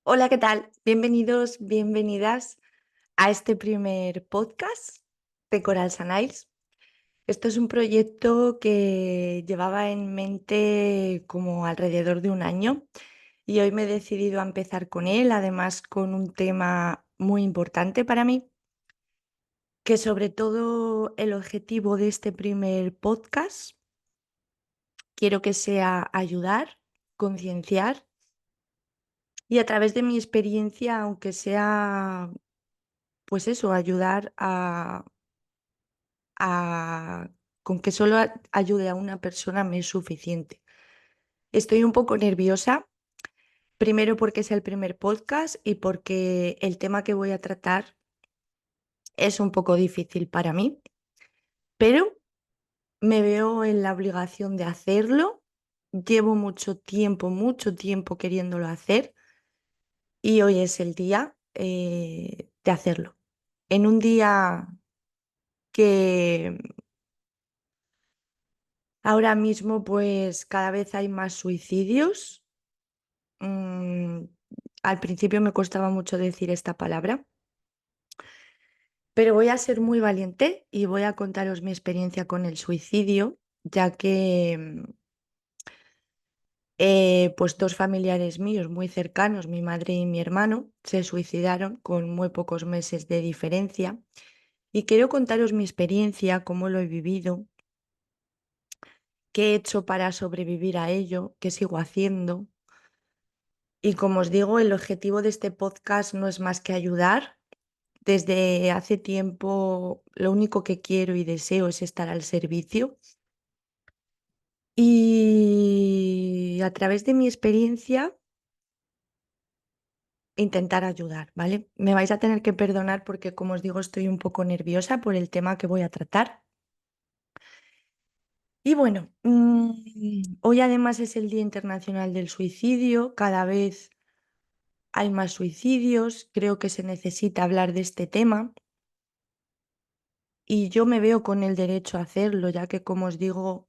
Hola, ¿qué tal? Bienvenidos, bienvenidas a este primer podcast de Coral Saniles. Esto es un proyecto que llevaba en mente como alrededor de un año y hoy me he decidido a empezar con él, además con un tema muy importante para mí, que sobre todo el objetivo de este primer podcast quiero que sea ayudar, concienciar y a través de mi experiencia, aunque sea pues eso, ayudar a con que solo ayude a una persona me es suficiente. Estoy un poco nerviosa, primero porque es el primer podcast y porque el tema que voy a tratar es un poco difícil para mí, pero me veo en la obligación de hacerlo. Llevo mucho tiempo queriéndolo hacer y hoy es el día, de hacerlo. En un día que ahora mismo, pues, cada vez hay más suicidios. Mm, Al principio me costaba mucho decir esta palabra, pero voy a ser muy valiente y voy a contaros mi experiencia con el suicidio, ya que, pues, 2 familiares míos muy cercanos, mi madre y mi hermano, se suicidaron con muy pocos meses de diferencia. Y quiero contaros mi experiencia, cómo lo he vivido, qué he hecho para sobrevivir a ello, qué sigo haciendo. Y como os digo, el objetivo de este podcast no es más que ayudar. Desde hace tiempo lo único que quiero y deseo es estar al servicio y a través de mi experiencia intentar ayudar, ¿vale? Me vais a tener que perdonar porque, como os digo, estoy un poco nerviosa por el tema que voy a tratar. Y bueno, hoy además es el Día Internacional del Suicidio, cada vez hay más suicidios, creo que se necesita hablar de este tema. Y yo me veo con el derecho a hacerlo, ya que, como os digo,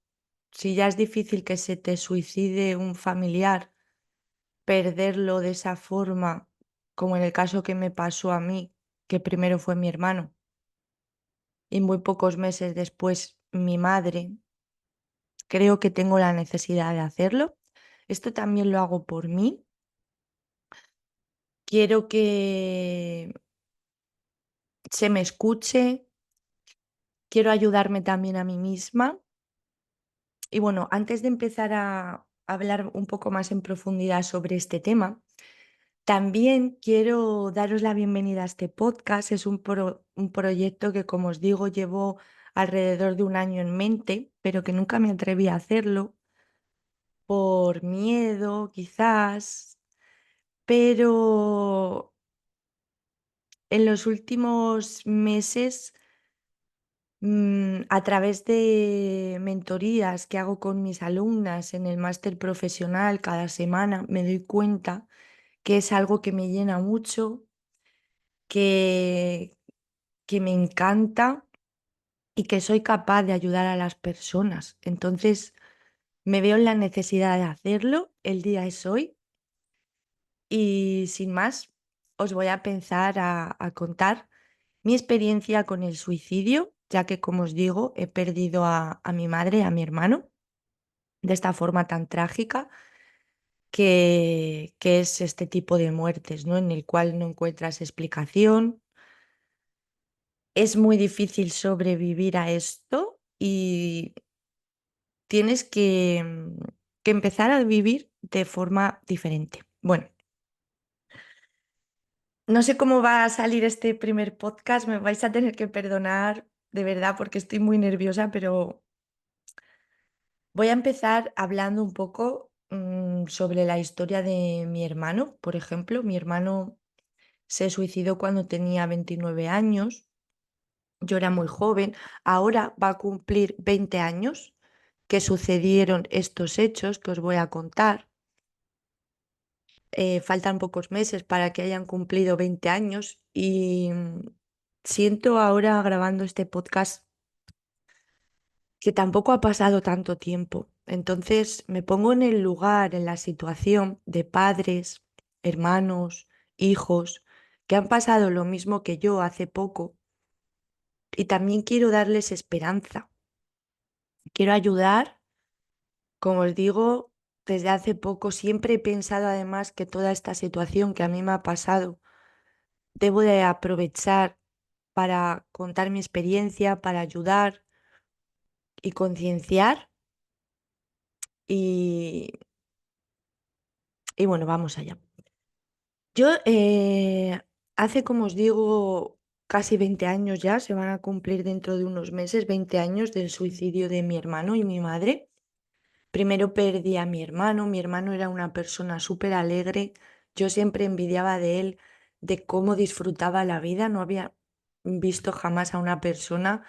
si ya es difícil que se te suicide un familiar, perderlo de esa forma, como en el caso que me pasó a mí, que primero fue mi hermano y muy pocos meses después mi madre, creo que tengo la necesidad de hacerlo. Esto también lo hago por mí. Quiero que se me escuche, quiero ayudarme también a mí misma. Y bueno, antes de empezar a hablar un poco más en profundidad sobre este tema, también quiero daros la bienvenida a este podcast. Es un proyecto que, como os digo, llevo alrededor de un año en mente, pero que nunca me atreví a hacerlo por miedo, quizás. Pero en los últimos meses, a través de mentorías que hago con mis alumnas en el máster profesional cada semana, me doy cuenta que es algo que me llena mucho, que, que me encanta y que soy capaz de ayudar a las personas. Entonces, me veo en la necesidad de hacerlo. El día es hoy y sin más, os voy a empezar a contar mi experiencia con el suicidio, ya que, como os digo, he perdido a mi madre y a mi hermano de esta forma tan trágica que es este tipo de muertes, ¿no? En el cual no encuentras explicación. Es muy difícil sobrevivir a esto y tienes que empezar a vivir de forma diferente. Bueno, no sé cómo va a salir este primer podcast, me vais a tener que perdonar de verdad porque estoy muy nerviosa, pero voy a empezar hablando un poco sobre la historia de mi hermano. Por ejemplo, mi hermano se suicidó cuando tenía 29 años. Yo era muy joven, ahora va a cumplir 20 años que sucedieron estos hechos que os voy a contar. Faltan pocos meses para que hayan cumplido 20 años y siento ahora grabando este podcast que tampoco ha pasado tanto tiempo. Entonces me pongo en el lugar, en la situación de padres. hermanos, hijos, que han pasado lo mismo que yo hace poco y también quiero darles esperanza. Quiero ayudar, como os digo, desde hace poco siempre he pensado además que toda esta situación que a mí me ha pasado, debo de aprovechar para contar mi experiencia, para ayudar y concienciar y, y bueno, vamos allá. Yo hace, como os digo, casi 20 años ya, se van a cumplir dentro de unos meses, 20 años del suicidio de mi hermano y mi madre. Primero perdí a mi hermano era una persona súper alegre, yo siempre envidiaba de él, de cómo disfrutaba la vida, no había visto jamás a una persona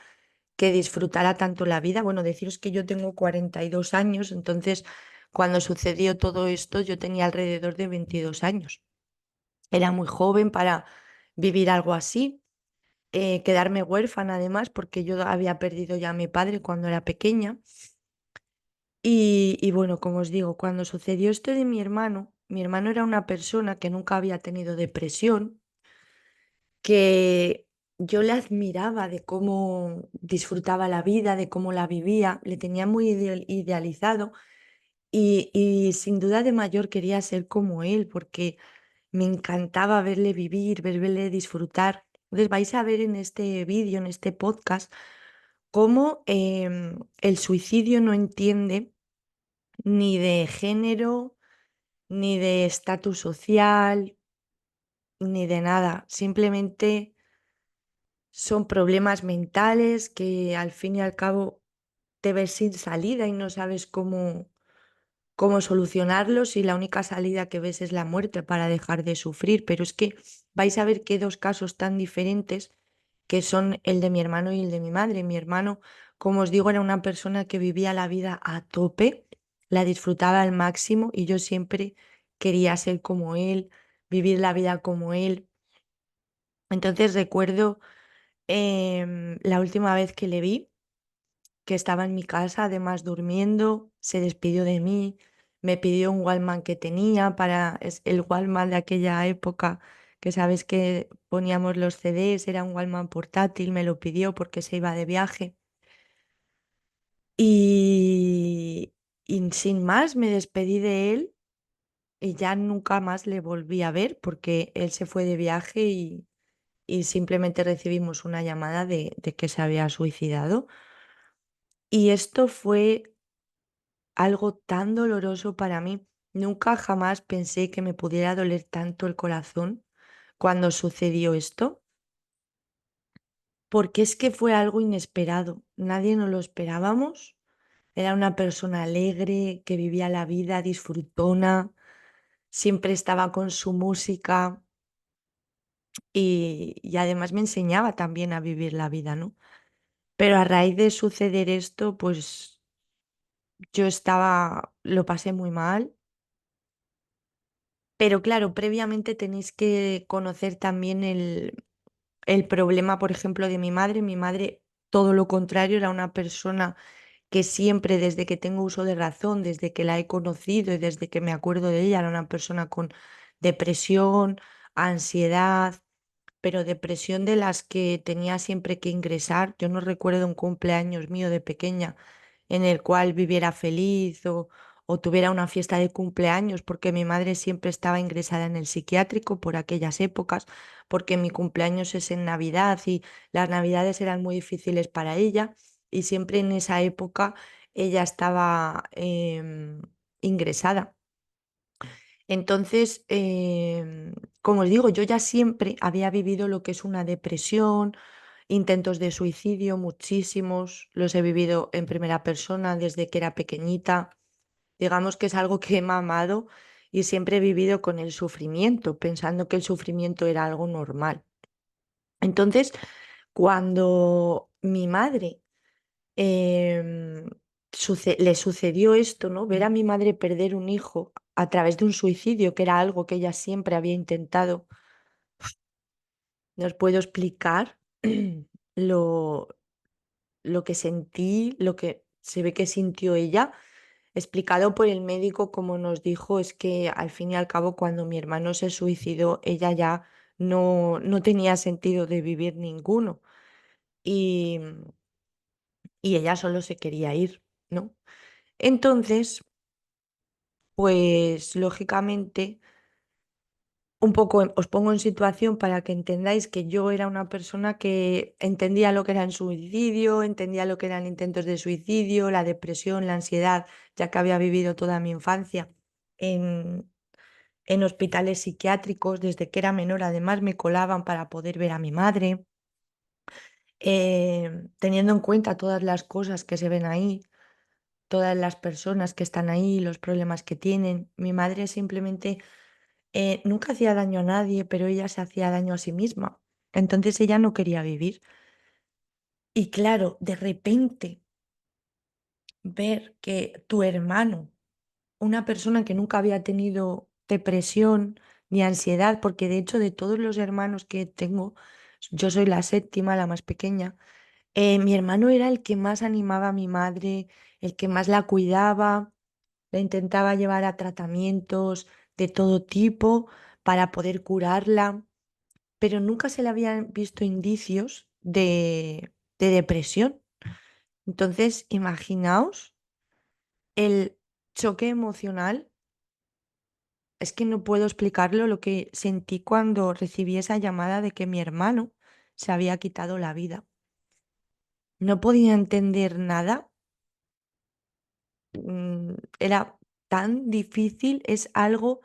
que disfrutara tanto la vida. Bueno, deciros que yo tengo 42 años, entonces cuando sucedió todo esto yo tenía alrededor de 22 años. Era muy joven para vivir algo así, quedarme huérfana además, porque yo había perdido ya a mi padre cuando era pequeña. Y bueno, como os digo, cuando sucedió esto de mi hermano era una persona que nunca había tenido depresión, que yo le admiraba de cómo disfrutaba la vida, de cómo la vivía, le tenía muy idealizado y sin duda de mayor quería ser como él, porque me encantaba verle vivir, verle disfrutar. Entonces vais a ver en este vídeo, en este podcast, cómo el suicidio no entiende ni de género, ni de estatus social, ni de nada. Simplemente son problemas mentales que al fin y al cabo te ves sin salida y no sabes cómo solucionarlos y la única salida que ves es la muerte para dejar de sufrir. Pero es que vais a ver que dos casos tan diferentes que son el de mi hermano y el de mi madre. Mi hermano, como os digo, era una persona que vivía la vida a tope, la disfrutaba al máximo y yo siempre quería ser como él, vivir la vida como él. Entonces recuerdo la última vez que le vi, que estaba en mi casa, además durmiendo, se despidió de mí, me pidió un Walkman que tenía para el Walkman de aquella época, que sabes que poníamos los CDs, era un Walkman portátil, me lo pidió porque se iba de viaje. Y, y sin más me despedí de él y ya nunca más le volví a ver porque él se fue de viaje y simplemente recibimos una llamada de que se había suicidado. Y esto fue algo tan doloroso para mí. Nunca jamás pensé que me pudiera doler tanto el corazón cuando sucedió esto, porque es que fue algo inesperado. Nadie nos lo esperábamos. Era una persona alegre, que vivía la vida, disfrutona, siempre estaba con su música y además me enseñaba también a vivir la vida, ¿no? Pero a raíz de suceder esto, pues lo pasé muy mal. Pero claro, previamente tenéis que conocer también el problema, por ejemplo, de mi madre. Mi madre, todo lo contrario, era una persona que siempre, desde que tengo uso de razón, desde que la he conocido y desde que me acuerdo de ella, era una persona con depresión, ansiedad, pero depresión de las que tenía siempre que ingresar. Yo no recuerdo un cumpleaños mío de pequeña en el cual viviera feliz o tuviera una fiesta de cumpleaños, porque mi madre siempre estaba ingresada en el psiquiátrico por aquellas épocas, porque mi cumpleaños es en Navidad y las Navidades eran muy difíciles para ella y siempre en esa época ella estaba ingresada. Entonces, como os digo, yo ya siempre había vivido lo que es una depresión, intentos de suicidio, muchísimos, los he vivido en primera persona desde que era pequeñita. Digamos que es algo que he mamado y siempre he vivido con el sufrimiento, pensando que el sufrimiento era algo normal. Entonces, cuando mi madre em, le sucedió esto, ¿no? Ver a mi madre perder un hijo a través de un suicidio, que era algo que ella siempre había intentado, no os puedo explicar lo, lo que sentí, lo que se ve que sintió ella. explicado por el médico, como nos dijo, es que al fin y al cabo cuando mi hermano se suicidó, ella ya no tenía sentido de vivir ninguno y, y ella solo se quería ir, ¿no? Entonces, pues lógicamente, un poco os pongo en situación para que entendáis que yo era una persona que entendía lo que era el suicidio, entendía lo que eran intentos de suicidio, la depresión, la ansiedad, ya que había vivido toda mi infancia en, en hospitales psiquiátricos. Desde que era menor, además, me colaban para poder ver a mi madre, teniendo en cuenta todas las cosas que se ven ahí, todas las personas que están ahí, los problemas que tienen. Mi madre simplemente nunca hacía daño a nadie, pero ella se hacía daño a sí misma. Entonces ella no quería vivir. Y claro, de repente ver que tu hermano, una persona que nunca había tenido depresión ni ansiedad, porque de hecho de todos los hermanos que tengo, yo soy la séptima, la más pequeña, mi hermano era el que más animaba a mi madre, el que más la cuidaba, la intentaba llevar a tratamientos de todo tipo para poder curarla, pero nunca se le habían visto indicios de depresión. Entonces, imaginaos el choque emocional. Es que no puedo explicarlo lo que sentí cuando recibí esa llamada de que mi hermano se había quitado la vida. No podía entender nada. Era tan difícil, es algo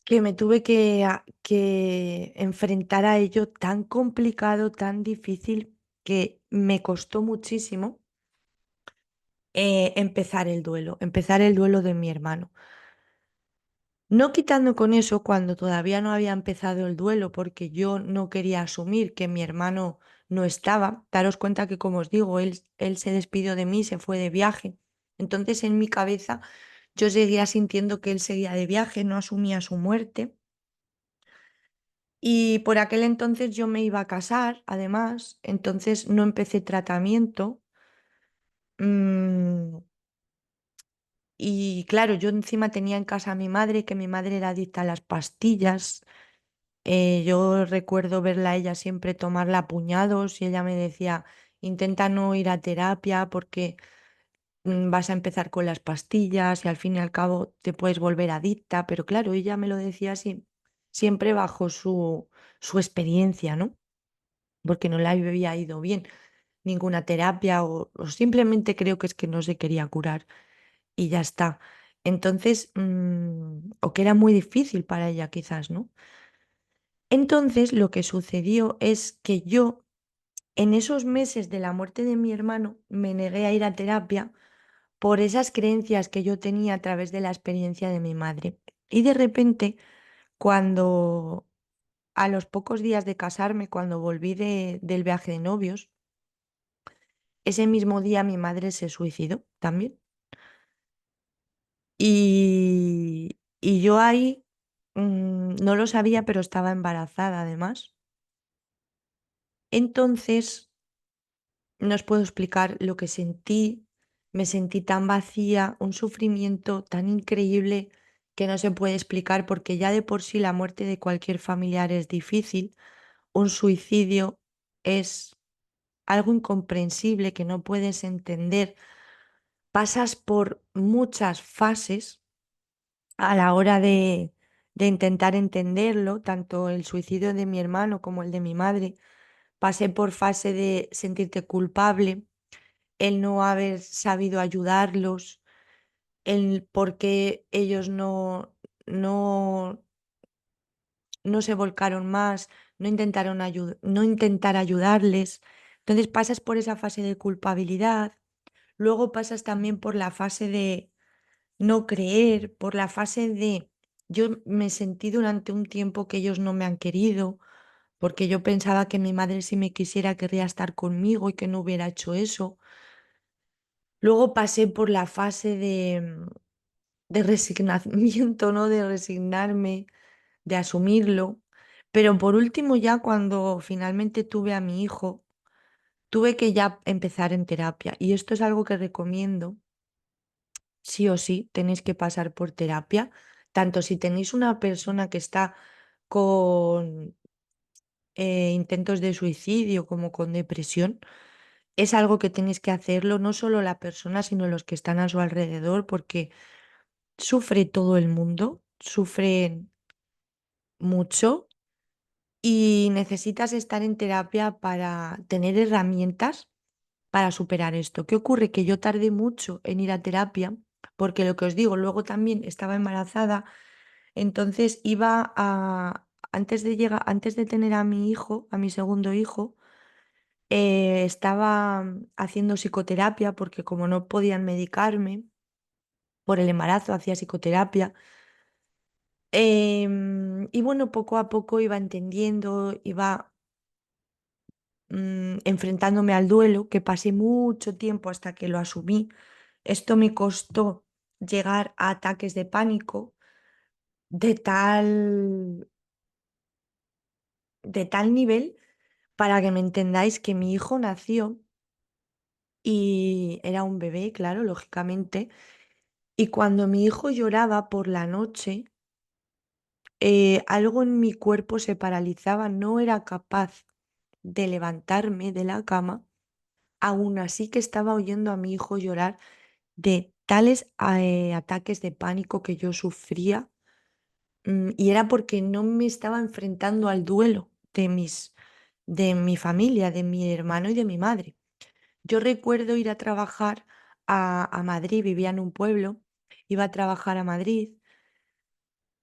que me tuve que enfrentar a ello tan complicado, tan difícil, que me costó muchísimo empezar el duelo de mi hermano. No quitando con eso cuando todavía no había empezado el duelo, porque yo no quería asumir que mi hermano no estaba. Daros cuenta que, como os digo, él se despidió de mí, se fue de viaje. Entonces, en mi cabeza, yo seguía sintiendo que él seguía de viaje, no asumía su muerte. Y por aquel entonces yo me iba a casar, además, entonces no empecé tratamiento. Mm, y claro, yo encima tenía en casa a mi madre, que mi madre era adicta a las pastillas. Yo recuerdo verla a ella siempre tomarla a puñados y ella me decía, intenta no ir a terapia porque vas a empezar con las pastillas y al fin y al cabo te puedes volver adicta. Pero claro, ella me lo decía así, siempre bajo su experiencia, ¿no? Porque no le había ido bien ninguna terapia o simplemente creo que es que no se quería curar y ya está. Entonces, o que era muy difícil para ella quizás, ¿no? Entonces, lo que sucedió es que yo, en esos meses de la muerte de mi hermano, me negué a ir a terapia por esas creencias que yo tenía a través de la experiencia de mi madre. Y de repente, cuando a los pocos días de casarme, cuando volví del viaje de novios, ese mismo día mi madre se suicidó también. Y yo ahí no lo sabía, pero estaba embarazada además. Entonces, no os puedo explicar lo que sentí. Me sentí tan vacía, un sufrimiento tan increíble que no se puede explicar porque ya de por sí la muerte de cualquier familiar es difícil. Un suicidio es algo incomprensible que no puedes entender. Pasas por muchas fases a la hora de intentar entenderlo, tanto el suicidio de mi hermano como el de mi madre. Pasé por fase de sentirte culpable, el no haber sabido ayudarlos, el por qué ellos no, no se volcaron más, no intentar ayudarles. Entonces pasas por esa fase de culpabilidad, luego pasas también por la fase de no creer, por la fase de yo me sentí durante un tiempo que ellos no me han querido, porque yo pensaba que mi madre si me quisiera querría estar conmigo y que no hubiera hecho eso. Luego pasé por la fase de resignamiento, ¿no? De resignarme, de asumirlo. Pero por último, ya cuando finalmente tuve a mi hijo, tuve que ya empezar en terapia. Y esto es algo que recomiendo. sí o sí tenéis que pasar por terapia, tanto si tenéis una persona que está con intentos de suicidio como con depresión, es algo que tenéis que hacerlo, no solo la persona, sino los que están a su alrededor, porque sufre todo el mundo, sufren mucho y necesitas estar en terapia para tener herramientas para superar esto. ¿Qué ocurre? Que yo tardé mucho en ir a terapia, porque lo que os digo, luego también estaba embarazada, entonces iba a, antes de tener a mi hijo, a mi segundo hijo, estaba haciendo psicoterapia porque como no podían medicarme por el embarazo, hacía psicoterapia. Y bueno, poco a poco iba entendiendo, iba enfrentándome al duelo, que pasé mucho tiempo hasta que lo asumí. Esto me costó llegar a ataques de pánico de tal nivel, para que me entendáis, que mi hijo nació y era un bebé, claro, lógicamente, y cuando mi hijo lloraba por la noche, algo en mi cuerpo se paralizaba, no era capaz de levantarme de la cama, aún así que estaba oyendo a mi hijo llorar de tales ataques de pánico que yo sufría, y era porque no me estaba enfrentando al duelo de mi familia, de mi hermano y de mi madre. Yo recuerdo ir a trabajar a Madrid, vivía en un pueblo, iba a trabajar a Madrid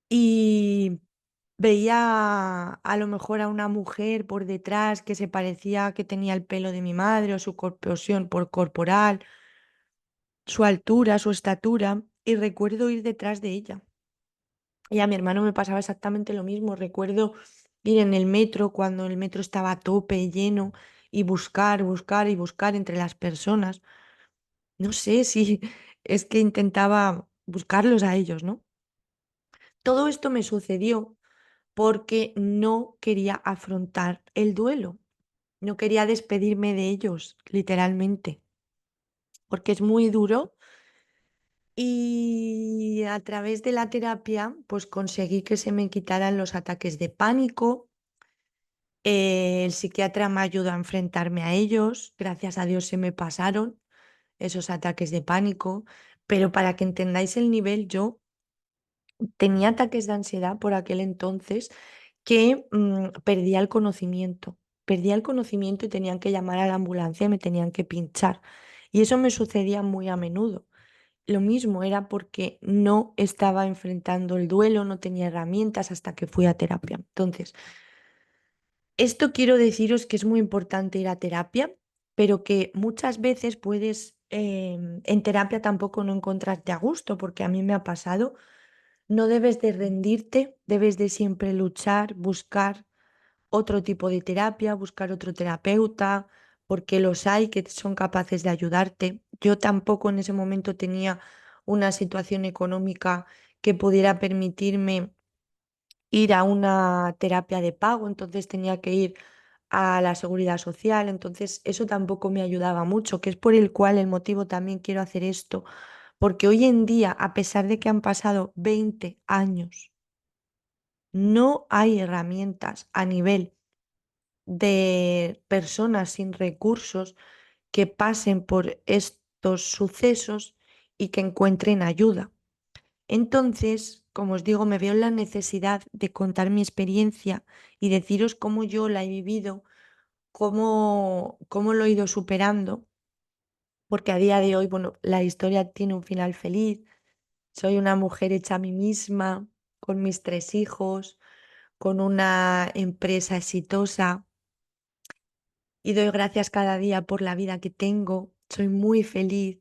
y veía a lo mejor a una mujer por detrás que se parecía que tenía el pelo de mi madre o su corporión por corporal, su altura, su estatura, y recuerdo ir detrás de ella. Y a mi hermano me pasaba exactamente lo mismo. Recuerdo ir en el metro cuando el metro estaba a tope, lleno, y buscar, buscar y buscar entre las personas. No sé si es que intentaba buscarlos a ellos, ¿no? Todo esto me sucedió porque no quería afrontar el duelo, no quería despedirme de ellos, literalmente, porque es muy duro. Y a través de la terapia, pues conseguí que se me quitaran los ataques de pánico. El psiquiatra me ayudó a enfrentarme a ellos. Gracias a Dios se me pasaron esos ataques de pánico. Pero para que entendáis el nivel, yo tenía ataques de ansiedad por aquel entonces que perdía el conocimiento. Perdía el conocimiento y tenían que llamar a la ambulancia y me tenían que pinchar. Y eso me sucedía muy a menudo. Lo mismo era porque no estaba enfrentando el duelo, no tenía herramientas hasta que fui a terapia. Entonces, esto quiero deciros que es muy importante ir a terapia, pero que muchas veces puedes en terapia tampoco no encontrarte a gusto, porque a mí me ha pasado. No debes de rendirte, debes de siempre luchar, buscar otro tipo de terapia, buscar otro terapeuta, porque los hay que son capaces de ayudarte. Yo tampoco en ese momento tenía una situación económica que pudiera permitirme ir a una terapia de pago, entonces tenía que ir a la seguridad social, entonces eso tampoco me ayudaba mucho, que es por el cual el motivo también quiero hacer esto, porque hoy en día, a pesar de que han pasado 20 años, no hay herramientas a nivel de personas sin recursos que pasen por estos sucesos y que encuentren ayuda. Entonces, como os digo, me veo en la necesidad de contar mi experiencia y deciros cómo yo la he vivido, cómo lo he ido superando, porque a día de hoy, bueno, la historia tiene un final feliz. Soy una mujer hecha a mí misma, con mis 3 hijos, con una empresa exitosa, y doy gracias cada día por la vida que tengo. Soy muy feliz,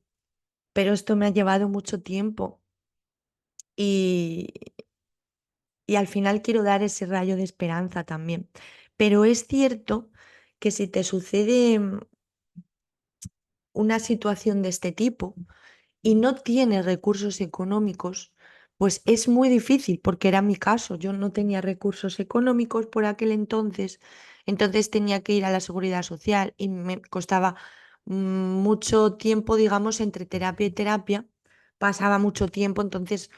pero esto me ha llevado mucho tiempo y, y al final quiero dar ese rayo de esperanza también. Pero es cierto que si te sucede una situación de este tipo y no tienes recursos económicos, pues es muy difícil, porque era mi caso. Yo no tenía recursos económicos por aquel entonces tenía que ir a la seguridad social y me costaba mucho tiempo, digamos, entre terapia y terapia, pasaba mucho tiempo, entonces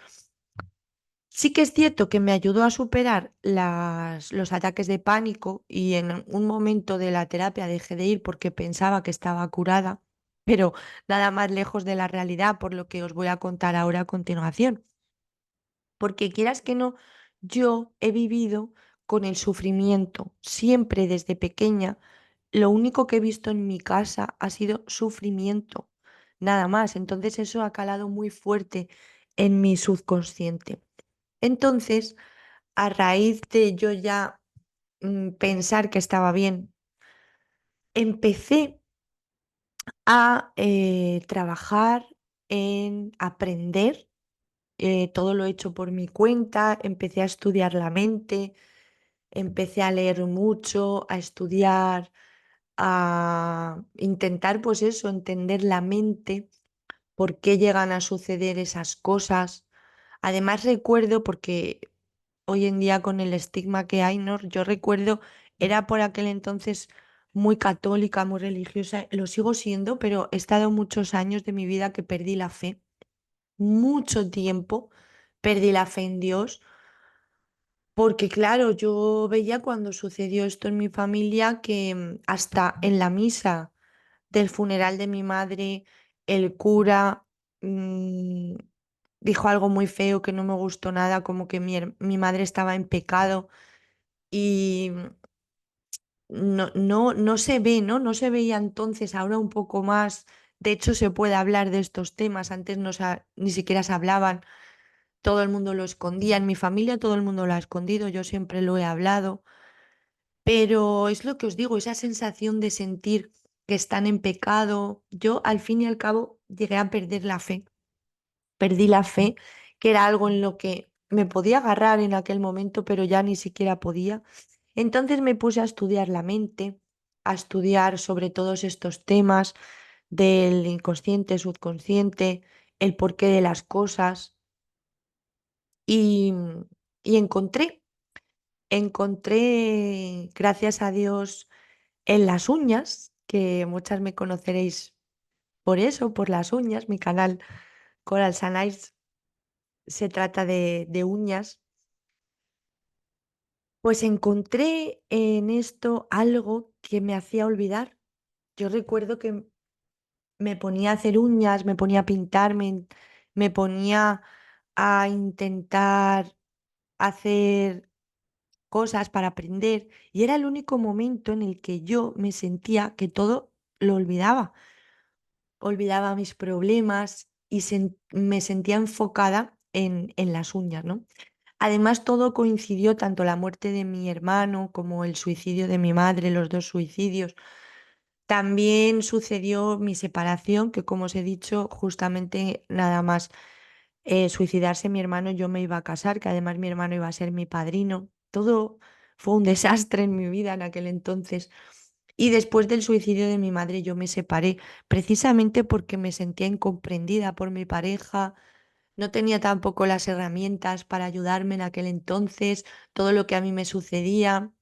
sí que es cierto que me ayudó a superar los ataques de pánico y en un momento de la terapia dejé de ir porque pensaba que estaba curada, pero nada más lejos de la realidad, por lo que os voy a contar ahora a continuación. Porque quieras que no, yo he vivido con el sufrimiento siempre desde pequeña. Lo único que he visto en mi casa ha sido sufrimiento, nada más. Entonces eso ha calado muy fuerte en mi subconsciente. Entonces, a raíz de yo ya pensar que estaba bien, empecé a trabajar en aprender. Todo lo he hecho por mi cuenta, empecé a estudiar la mente, empecé a leer mucho, a estudiar, a intentar, pues eso, entender la mente, por qué llegan a suceder esas cosas. Además recuerdo, porque hoy en día con el estigma que hay, ¿no? Yo recuerdo, era por aquel entonces muy católica, muy religiosa, lo sigo siendo, pero he estado muchos años de mi vida que perdí la fe, mucho tiempo perdí la fe en Dios, porque claro, yo veía cuando sucedió esto en mi familia que hasta en la misa del funeral de mi madre, el cura mm, dijo algo muy feo que no me gustó nada, como que mi madre estaba en pecado y no se ve, ¿no? No se veía entonces, ahora un poco más. De hecho, se puede hablar de estos temas. Antes ni siquiera se hablaban, todo el mundo lo escondía. En mi familia todo el mundo lo ha escondido, yo siempre lo he hablado. Pero es lo que os digo, esa sensación de sentir que están en pecado. Yo al fin y al cabo llegué a perder la fe. Perdí la fe, que era algo en lo que me podía agarrar en aquel momento, pero ya ni siquiera podía. Entonces me puse a estudiar la mente, a estudiar sobre todos estos temas del inconsciente, subconsciente, el porqué de las cosas y, y encontré, gracias a Dios, en las uñas, que muchas me conoceréis por eso, por las uñas, mi canal Coral Sanais se trata de uñas, pues encontré en esto algo que me hacía olvidar. Yo recuerdo que me ponía a hacer uñas, me ponía a pintarme, me ponía a intentar hacer cosas para aprender y era el único momento en el que yo me sentía que todo lo olvidaba. Olvidaba mis problemas y me sentía enfocada en las uñas, ¿no? Además, todo coincidió, tanto la muerte de mi hermano como el suicidio de mi madre, los dos suicidios. También sucedió mi separación, que como os he dicho, justamente nada más suicidarse mi hermano, yo me iba a casar, que además mi hermano iba a ser mi padrino. Todo fue un desastre en mi vida en aquel entonces. Y después del suicidio de mi madre, yo me separé, precisamente porque me sentía incomprendida por mi pareja. No tenía tampoco las herramientas para ayudarme en aquel entonces, todo lo que a mí me sucedía,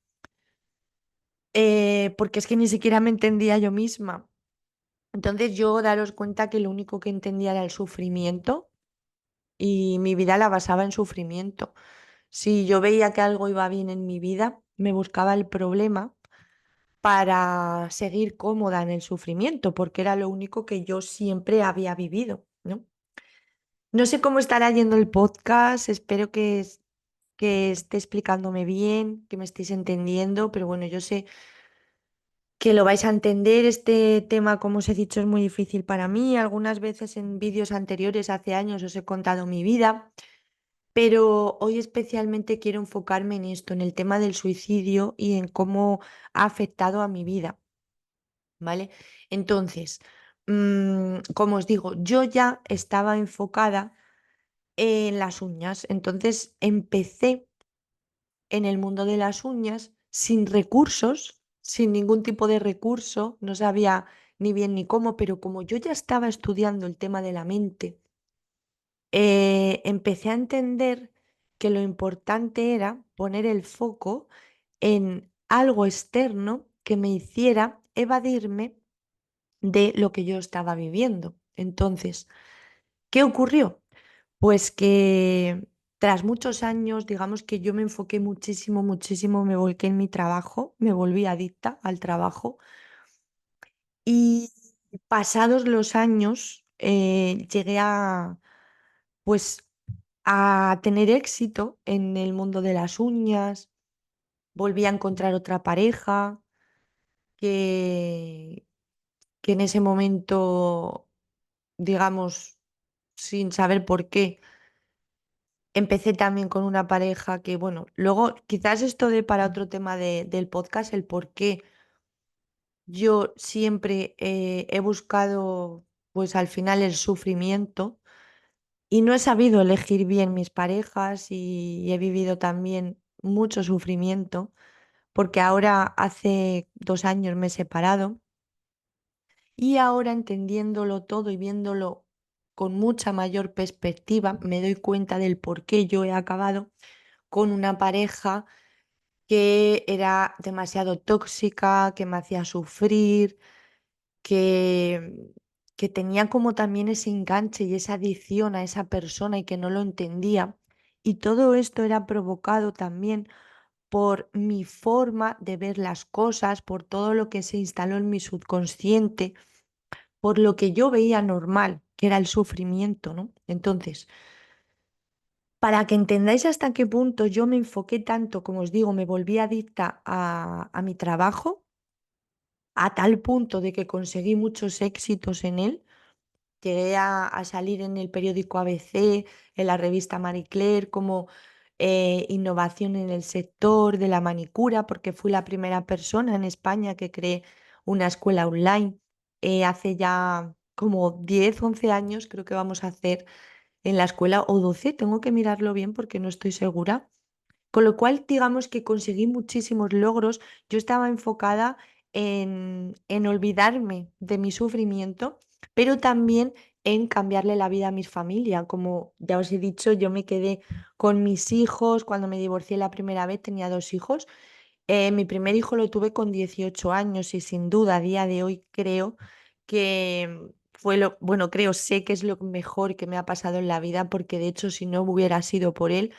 porque es que ni siquiera me entendía yo misma. Entonces yo daros cuenta que lo único que entendía era el sufrimiento y mi vida la basaba en sufrimiento. Si yo veía que algo iba bien en mi vida, me buscaba el problema para seguir cómoda en el sufrimiento, porque era lo único que yo siempre había vivido, ¿no? No sé cómo estará yendo el podcast, espero que esté explicándome bien, que me estéis entendiendo, pero bueno, yo sé que lo vais a entender. Este tema, como os he dicho, es muy difícil para mí. Algunas veces en vídeos anteriores, hace años, os he contado mi vida, pero hoy especialmente quiero enfocarme en esto, en el tema del suicidio y en cómo ha afectado a mi vida, ¿vale? Entonces, como os digo, yo ya estaba enfocada en las uñas, entonces empecé en el mundo de las uñas sin recursos, sin ningún tipo de recurso, no sabía ni bien ni cómo, pero como yo ya estaba estudiando el tema de la mente, empecé a entender que lo importante era poner el foco en algo externo que me hiciera evadirme de lo que yo estaba viviendo. Entonces, ¿Qué ocurrió? Pues que tras muchos años, digamos que yo me enfoqué muchísimo, muchísimo, me volqué en mi trabajo, me volví adicta al trabajo y pasados los años llegué a, pues, a tener éxito en el mundo de las uñas, volví a encontrar otra pareja que, que en ese momento, digamos, sin saber por qué. Empecé también con una pareja que, bueno, luego quizás esto de para otro tema del podcast, el por qué yo siempre he buscado, pues al final el sufrimiento y no he sabido elegir bien mis parejas y he vivido también mucho sufrimiento, porque ahora hace 2 años me he separado y ahora entendiéndolo todo y viéndolo con mucha mayor perspectiva, me doy cuenta del por qué yo he acabado con una pareja que era demasiado tóxica, que me hacía sufrir, que, que tenía como también ese enganche y esa adicción a esa persona y que no lo entendía. Y todo esto era provocado también por mi forma de ver las cosas, por todo lo que se instaló en mi subconsciente, por lo que yo veía normal, que era el sufrimiento, ¿no? Entonces, para que entendáis hasta qué punto yo me enfoqué tanto, como os digo, me volví adicta a mi trabajo, a tal punto de que conseguí muchos éxitos en él. Llegué a salir en el periódico ABC, en la revista Marie Claire, como innovación en el sector de la manicura, porque fui la primera persona en España que creé una escuela online hace ya como 10 11 años, creo que vamos a hacer en la escuela, o 12 tengo que mirarlo bien porque no estoy segura. Con lo cual, digamos que conseguí muchísimos logros. Yo estaba enfocada en olvidarme de mi sufrimiento, pero también en cambiarle la vida a mi familia. Como ya os he dicho, yo me quedé con mis hijos. Cuando me divorcié la primera vez tenía 2 hijos. Mi primer hijo lo tuve con 18 años y sin duda a día de hoy creo que fue bueno, creo, sé que es lo mejor que me ha pasado en la vida porque de hecho si no hubiera sido por él,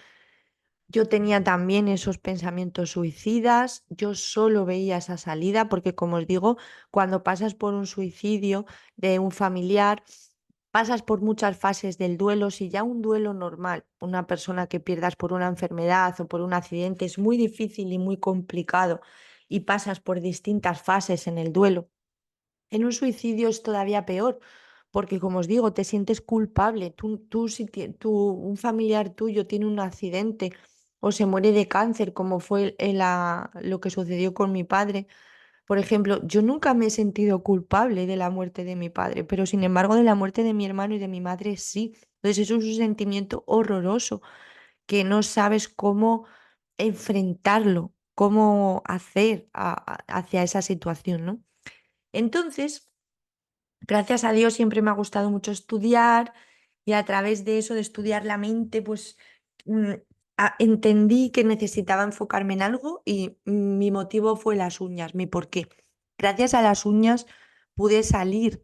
yo tenía también esos pensamientos suicidas, yo solo veía esa salida porque, como os digo, cuando pasas por un suicidio de un familiar, pasas por muchas fases del duelo. Si ya un duelo normal, una persona que pierdas por una enfermedad o por un accidente, es muy difícil y muy complicado y pasas por distintas fases en el duelo. En un suicidio es todavía peor, porque como os digo, te sientes culpable. Si un familiar tuyo tiene un accidente o se muere de cáncer, como fue lo que sucedió con mi padre, por ejemplo, yo nunca me he sentido culpable de la muerte de mi padre, pero sin embargo de la muerte de mi hermano y de mi madre sí. Entonces eso es un sentimiento horroroso que no sabes cómo enfrentarlo, cómo hacer hacia esa situación, ¿no? Entonces, gracias a Dios siempre me ha gustado mucho estudiar y a través de eso, de estudiar la mente, pues mm, entendí que necesitaba enfocarme en algo y mi motivo fue las uñas, mi porqué. Gracias a las uñas pude salir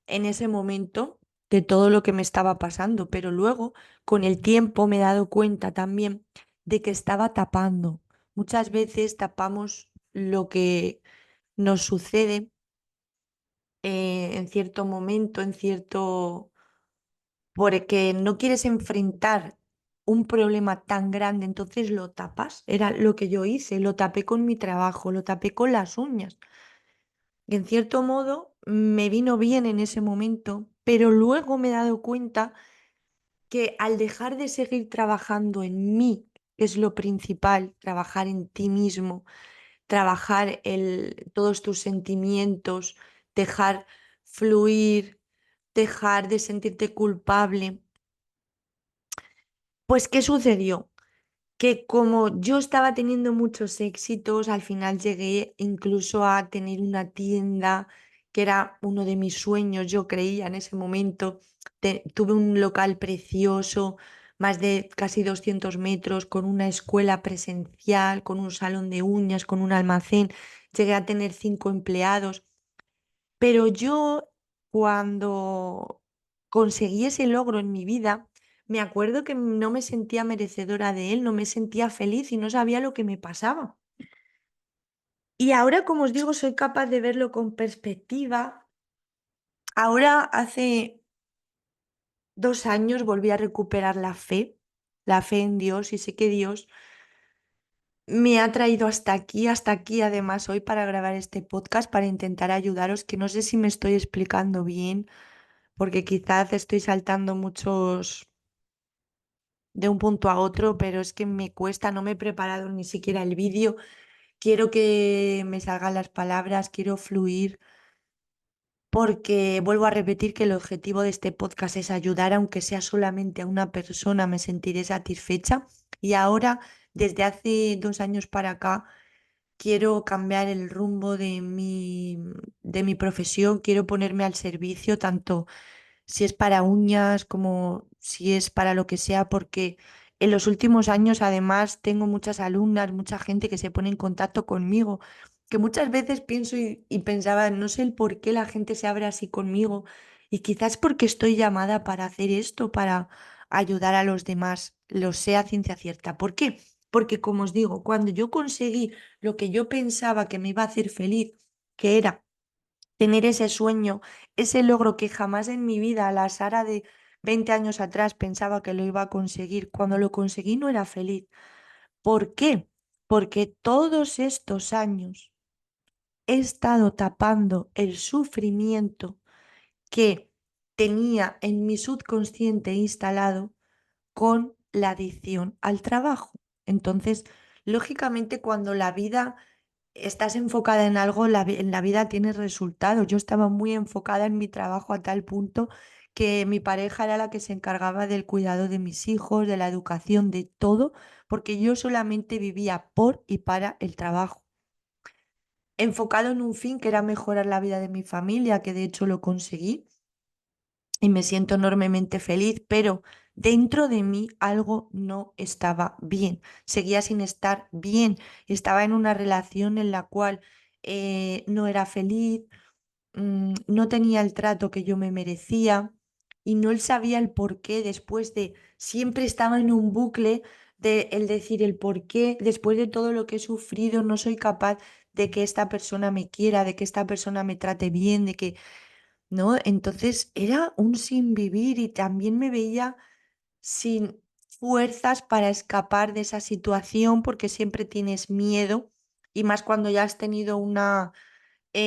en ese momento de todo lo que me estaba pasando, pero luego con el tiempo me he dado cuenta también de que estaba tapando. Muchas veces tapamos lo que nos sucede en cierto momento, porque no quieres enfrentar un problema tan grande, entonces lo tapas. Era lo que yo hice, lo tapé con mi trabajo, lo tapé con las uñas. Y en cierto modo me vino bien en ese momento, pero luego me he dado cuenta que al dejar de seguir trabajando en mí, que es lo principal, trabajar en ti mismo, trabajar todos tus sentimientos, dejar fluir, dejar de sentirte culpable. Pues, ¿qué sucedió? Que como yo estaba teniendo muchos éxitos, al final llegué incluso a tener una tienda que era uno de mis sueños, yo creía en ese momento. Tuve un local precioso, más de casi 200 metros, con una escuela presencial, con un salón de uñas, con un almacén. Llegué a tener 5 empleados. Pero yo cuando conseguí ese logro en mi vida, me acuerdo que no me sentía merecedora de él, no me sentía feliz y no sabía lo que me pasaba. Y ahora, como os digo, soy capaz de verlo con perspectiva. Ahora, hace 2 años, volví a recuperar la fe en Dios, y sé que Dios me ha traído hasta aquí además hoy para grabar este podcast, para intentar ayudaros, que no sé si me estoy explicando bien, porque quizás estoy saltando muchos de un punto a otro, pero es que me cuesta, no me he preparado ni siquiera el vídeo. Quiero que me salgan las palabras, quiero fluir, porque vuelvo a repetir que el objetivo de este podcast es ayudar, aunque sea solamente a una persona, me sentiré satisfecha. Y ahora, desde hace 2 años para acá, quiero cambiar el rumbo de mi profesión, quiero ponerme al servicio, tanto si es para uñas como si es para lo que sea, porque en los últimos años además tengo muchas alumnas, mucha gente que se pone en contacto conmigo, que muchas veces pienso y pensaba, no sé el por qué la gente se abre así conmigo, y quizás porque estoy llamada para hacer esto, para ayudar a los demás, lo sé a ciencia cierta. ¿Por qué? Porque como os digo, cuando yo conseguí lo que yo pensaba que me iba a hacer feliz, que era tener ese sueño, ese logro que jamás en mi vida, la Sara de 20 años atrás, pensaba que lo iba a conseguir. Cuando lo conseguí no era feliz. ¿Por qué? Porque todos estos años he estado tapando el sufrimiento que tenía en mi subconsciente instalado con la adicción al trabajo. Entonces, lógicamente, cuando la vida estás enfocada en algo, en la vida tienes resultados. Yo estaba muy enfocada en mi trabajo a tal punto que mi pareja era la que se encargaba del cuidado de mis hijos, de la educación, de todo, porque yo solamente vivía por y para el trabajo. Enfocado en un fin que era mejorar la vida de mi familia, que de hecho lo conseguí y me siento enormemente feliz, pero dentro de mí algo no estaba bien, seguía sin estar bien, estaba en una relación en la cual no era feliz, no tenía el trato que yo me merecía, y no él sabía el por qué. Después de, siempre estaba en un bucle de el decir el por qué, después de todo lo que he sufrido, no soy capaz de que esta persona me quiera, de que esta persona me trate bien, de que ¿no? Entonces era un sin vivir, y también me veía sin fuerzas para escapar de esa situación, porque siempre tienes miedo, y más cuando ya has tenido una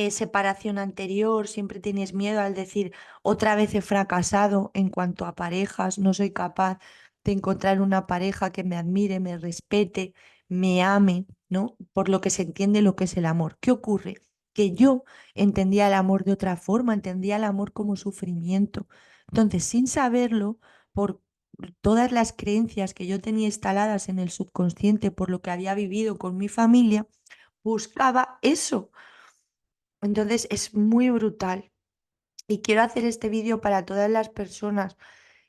separación anterior, siempre tienes miedo al decir, otra vez he fracasado en cuanto a parejas, no soy capaz de encontrar una pareja que me admire, me respete, me ame, ¿no? Por lo que se entiende lo que es el amor. ¿Qué ocurre? Que yo entendía el amor de otra forma, entendía el amor como sufrimiento. Entonces, sin saberlo, por todas las creencias que yo tenía instaladas en el subconsciente, por lo que había vivido con mi familia, buscaba eso. Entonces es muy brutal. Y quiero hacer este vídeo para todas las personas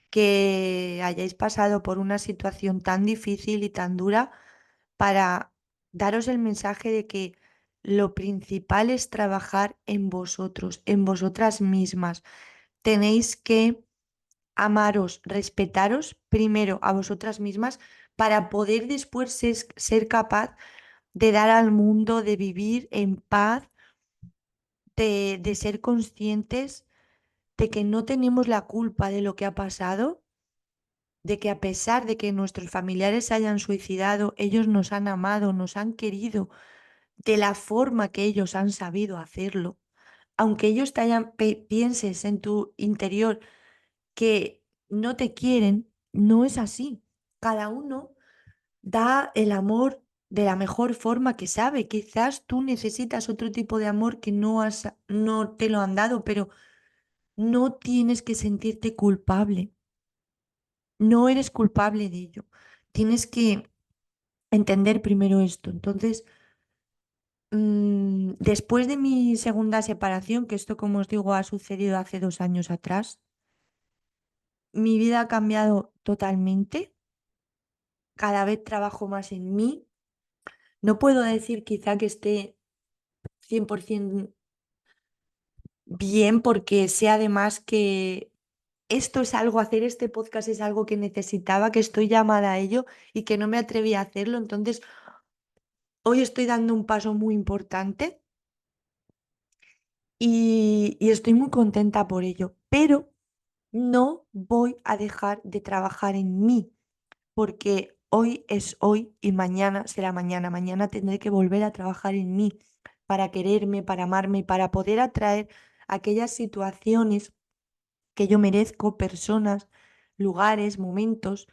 que hayáis pasado por una situación tan difícil y tan dura, para daros el mensaje de que lo principal es trabajar en vosotros, en vosotras mismas. Tenéis que amaros, respetaros primero a vosotras mismas, para poder después ser capaz de dar al mundo, de vivir en paz, de ser conscientes de que no tenemos la culpa de lo que ha pasado, de que a pesar de que nuestros familiares se hayan suicidado, ellos nos han amado, nos han querido de la forma que ellos han sabido hacerlo. Aunque ellos pienses en tu interior que no te quieren, no es así. Cada uno da el amor de la mejor forma que sabe. Quizás tú necesitas otro tipo de amor que no te lo han dado, pero no tienes que sentirte culpable. No eres culpable de ello. Tienes que entender primero esto. Entonces, después de mi segunda separación, que esto, como os digo, ha sucedido hace 2 años atrás, mi vida ha cambiado totalmente. Cada vez trabajo más en mí. No puedo decir quizá que esté 100% bien, porque sé además que esto es algo, hacer este podcast es algo que necesitaba, que estoy llamada a ello y que no me atreví a hacerlo. Entonces, hoy estoy dando un paso muy importante y estoy muy contenta por ello, pero no voy a dejar de trabajar en mí, porque hoy es hoy y mañana será mañana. Mañana tendré que volver a trabajar en mí para quererme, para amarme y para poder atraer aquellas situaciones que yo merezco, personas, lugares, momentos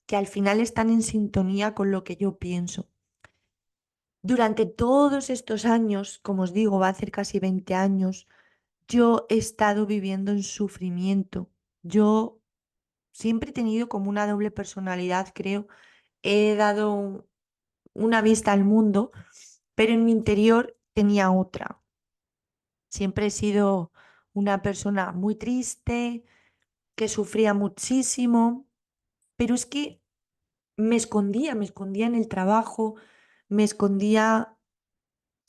que al final están en sintonía con lo que yo pienso. Durante todos estos años, como os digo, va a hacer casi 20 años, yo he estado viviendo en sufrimiento. Yo siempre he tenido como una doble personalidad, creo. He dado una vista al mundo, pero en mi interior tenía otra. Siempre he sido una persona muy triste, que sufría muchísimo, pero es que me escondía en el trabajo, me escondía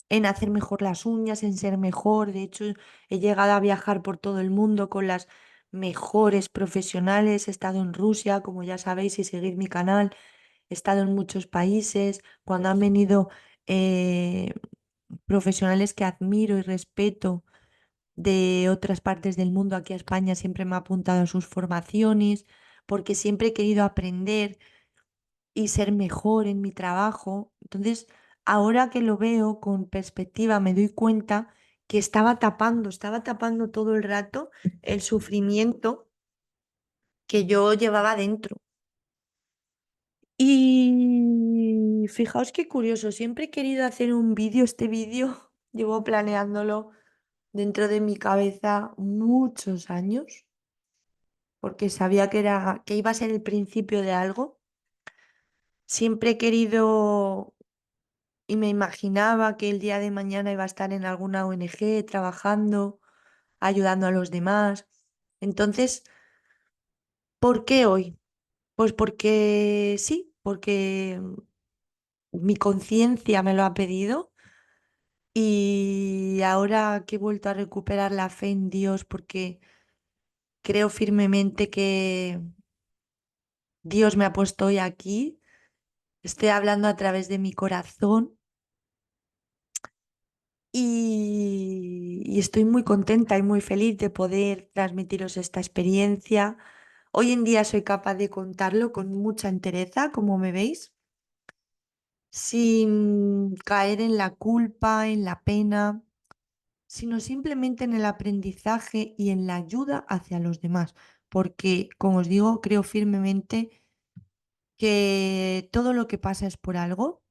en hacer mejor las uñas, en ser mejor. De hecho, he llegado a viajar por todo el mundo con las mejores profesionales. He estado en Rusia, como ya sabéis, y seguir mi canal. He estado en muchos países. Cuando han venido eh, profesionales que admiro y respeto de otras partes del mundo aquí a España, siempre me ha apuntado a sus formaciones, porque siempre he querido aprender y ser mejor en mi trabajo. Entonces, ahora que lo veo con perspectiva, me doy cuenta que estaba tapando todo el rato el sufrimiento que yo llevaba dentro. Y fijaos qué curioso, siempre he querido hacer un vídeo, este vídeo llevo planeándolo dentro de mi cabeza muchos años, porque sabía que iba a ser el principio de algo. Siempre he querido y me imaginaba que el día de mañana iba a estar en alguna ONG trabajando, ayudando a los demás. Entonces, ¿por qué hoy? Pues porque sí, porque mi conciencia me lo ha pedido y ahora que he vuelto a recuperar la fe en Dios, porque creo firmemente que Dios me ha puesto hoy aquí, estoy hablando a través de mi corazón. Y estoy muy contenta y muy feliz de poder transmitiros esta experiencia. Hoy en día soy capaz de contarlo con mucha entereza, como me veis, sin caer en la culpa, en la pena, sino simplemente en el aprendizaje y en la ayuda hacia los demás. Porque, como os digo, creo firmemente que todo lo que pasa es por algo.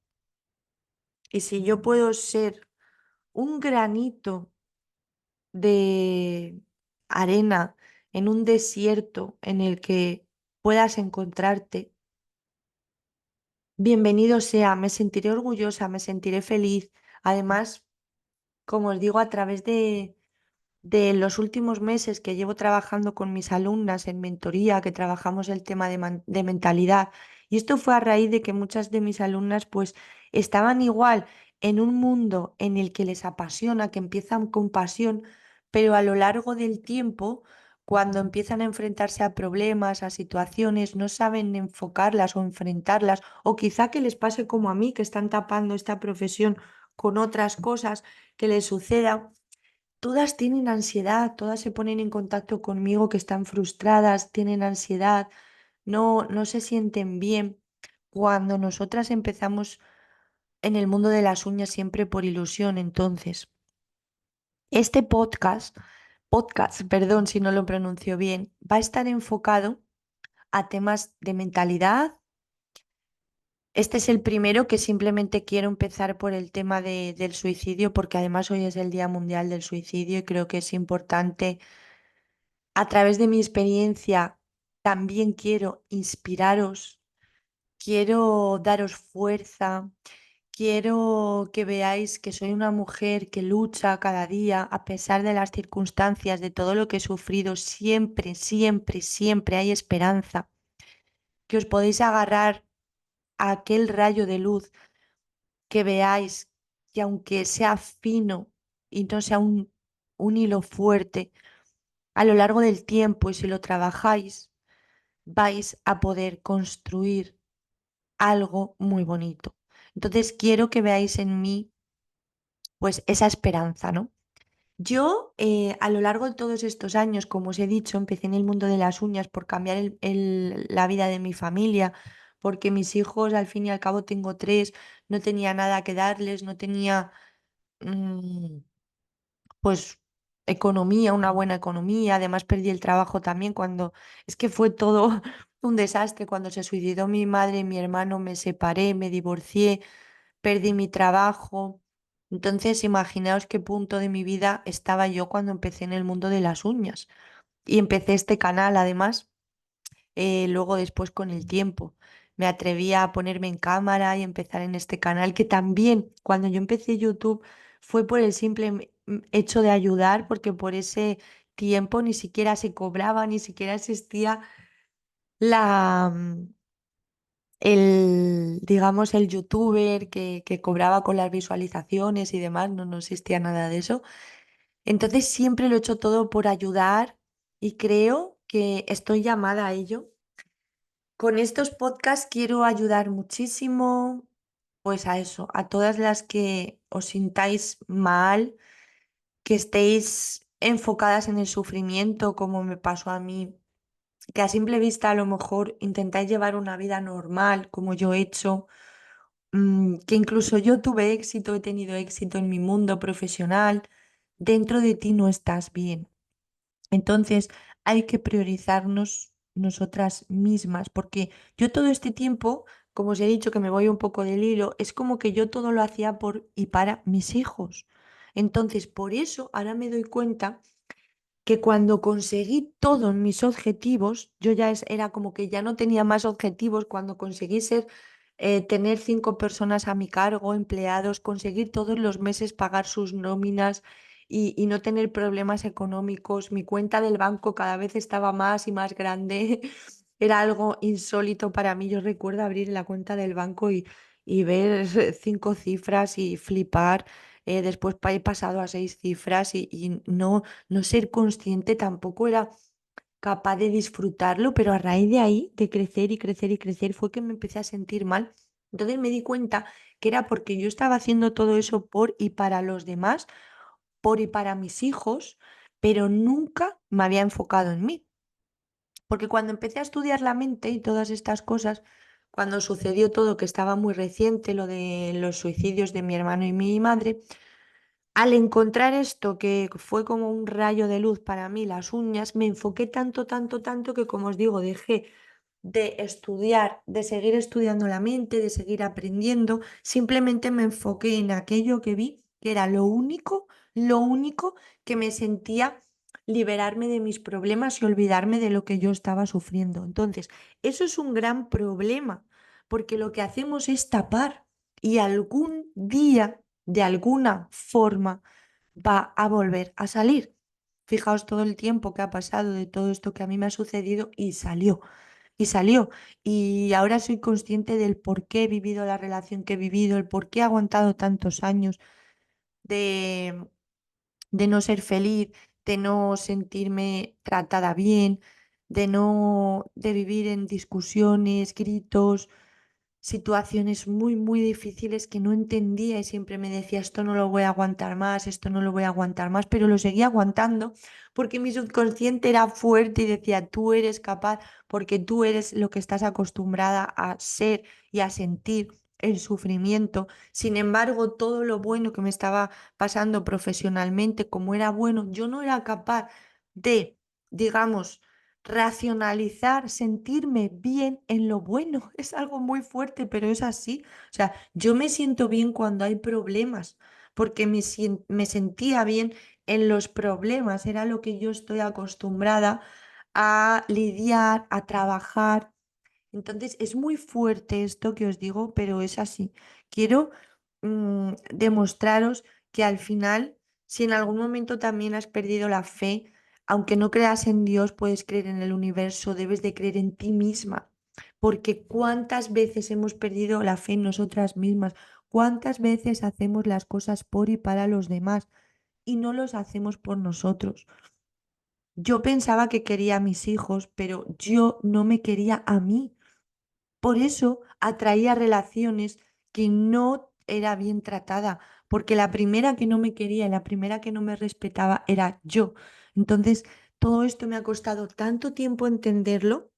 Y si yo puedo ser un granito de arena en un desierto en el que puedas encontrarte, bienvenido sea, me sentiré orgullosa, me sentiré feliz. Además, como os digo, a través de los últimos meses que llevo trabajando con mis alumnas en mentoría, que trabajamos el tema de mentalidad. Y esto fue a raíz de que muchas de mis alumnas pues estaban igual en un mundo en el que les apasiona, que empiezan con pasión, pero a lo largo del tiempo, cuando empiezan a enfrentarse a problemas, a situaciones, no saben enfocarlas o enfrentarlas, o quizá que les pase como a mí, que están tapando esta profesión con otras cosas que les suceda. Todas tienen ansiedad, todas se ponen en contacto conmigo que están frustradas, tienen ansiedad, no se sienten bien. Cuando nosotras empezamos en el mundo de las uñas siempre por ilusión, entonces, este perdón si no lo pronuncio bien, va a estar enfocado a temas de mentalidad. Este es el primero que simplemente quiero empezar por el tema del suicidio, porque además hoy es el Día Mundial del Suicidio y creo que es importante. A través de mi experiencia también quiero inspiraros, quiero daros fuerza, quiero que veáis que soy una mujer que lucha cada día a pesar de las circunstancias, de todo lo que he sufrido. Siempre, siempre, siempre hay esperanza, que os podéis agarrar a aquel rayo de luz, que veáis que aunque sea fino y no sea un hilo fuerte, a lo largo del tiempo y si lo trabajáis, vais a poder construir algo muy bonito. Entonces quiero que veáis en mí pues esa esperanza, ¿no? Yo, a lo largo de todos estos años, como os he dicho, empecé en el mundo de las uñas por cambiar la vida de mi familia, porque mis hijos, al fin y al cabo, tengo tres, no tenía nada que darles, no tenía, mm, pues, economía, una buena economía. Además, perdí el trabajo también cuando, es que fue todo un desastre. Cuando se suicidó mi madre y mi hermano, me separé, me divorcié, perdí mi trabajo. Entonces, imaginaos qué punto de mi vida estaba yo cuando empecé en el mundo de las uñas. Y empecé este canal, además, luego después con el tiempo. Me atreví a ponerme en cámara y empezar en este canal, que también cuando yo empecé YouTube fue por el simple hecho de ayudar, porque por ese tiempo ni siquiera se cobraba, ni siquiera existía la, digamos, el youtuber que cobraba con las visualizaciones y demás, no, no existía nada de eso. Entonces siempre lo he hecho todo por ayudar y creo que estoy llamada a ello. Con estos podcasts quiero ayudar muchísimo, pues a eso, a todas las que os sintáis mal, que estéis enfocadas en el sufrimiento, como me pasó a mí, que a simple vista a lo mejor intentáis llevar una vida normal, como yo he hecho, que incluso yo tuve éxito, he tenido éxito en mi mundo profesional, dentro de ti no estás bien. Entonces hay que priorizarnos nosotras mismas, porque yo todo este tiempo, como os he dicho que me voy un poco del hilo, es como que yo todo lo hacía por y para mis hijos. Entonces, por eso ahora me doy cuenta que cuando conseguí todos mis objetivos, yo ya era como que ya no tenía más objetivos, cuando conseguí tener 5 personas a mi cargo, empleados, conseguir todos los meses pagar sus nóminas y no tener problemas económicos, mi cuenta del banco cada vez estaba más y más grande, era algo insólito para mí. Yo recuerdo abrir la cuenta del banco y ver 5 cifras y flipar. Después he pasado a 6 cifras y no ser consciente tampoco era capaz de disfrutarlo, pero a raíz de ahí, de crecer y crecer y crecer, fue que me empecé a sentir mal. Entonces me di cuenta que era porque yo estaba haciendo todo eso por y para los demás, por y para mis hijos, pero nunca me había enfocado en mí. Porque cuando empecé a estudiar la mente y todas estas cosas, cuando sucedió todo, que estaba muy reciente, lo de los suicidios de mi hermano y mi madre, al encontrar esto, que fue como un rayo de luz para mí, las uñas, me enfoqué tanto, tanto, tanto que, como os digo, dejé de estudiar, de seguir estudiando la mente, de seguir aprendiendo. Simplemente me enfoqué en aquello que vi, que era lo único que me sentía liberarme de mis problemas y olvidarme de lo que yo estaba sufriendo. Entonces, eso es un gran problema, porque lo que hacemos es tapar y algún día, de alguna forma, va a volver a salir. Fijaos todo el tiempo que ha pasado de todo esto que a mí me ha sucedido y salió. Y salió. Y ahora soy consciente del por qué he vivido la relación que he vivido, el por qué he aguantado tantos años de, de no ser feliz, de no sentirme tratada bien, de vivir en discusiones, gritos, situaciones muy, muy difíciles que no entendía y siempre me decía, esto no lo voy a aguantar más, esto no lo voy a aguantar más, pero lo seguía aguantando porque mi subconsciente era fuerte y decía, tú eres capaz porque tú eres lo que estás acostumbrada a ser y a sentir. El sufrimiento. Sin embargo, todo lo bueno que me estaba pasando profesionalmente, como era bueno, yo no era capaz de, digamos, racionalizar, sentirme bien en lo bueno. Es algo muy fuerte, pero es así. O sea, yo me siento bien cuando hay problemas, porque me sentía bien en los problemas. Era lo que yo estoy acostumbrada a lidiar, a trabajar. Entonces, es muy fuerte esto que os digo, pero es así. Quiero demostraros que al final, si en algún momento también has perdido la fe, aunque no creas en Dios, puedes creer en el universo, debes de creer en ti misma. Porque cuántas veces hemos perdido la fe en nosotras mismas, cuántas veces hacemos las cosas por y para los demás y no los hacemos por nosotros. Yo pensaba que quería a mis hijos, pero yo no me quería a mí. Por eso atraía relaciones que no era bien tratada, porque la primera que no me quería y la primera que no me respetaba era yo. Entonces, todo esto me ha costado tanto tiempo entenderlo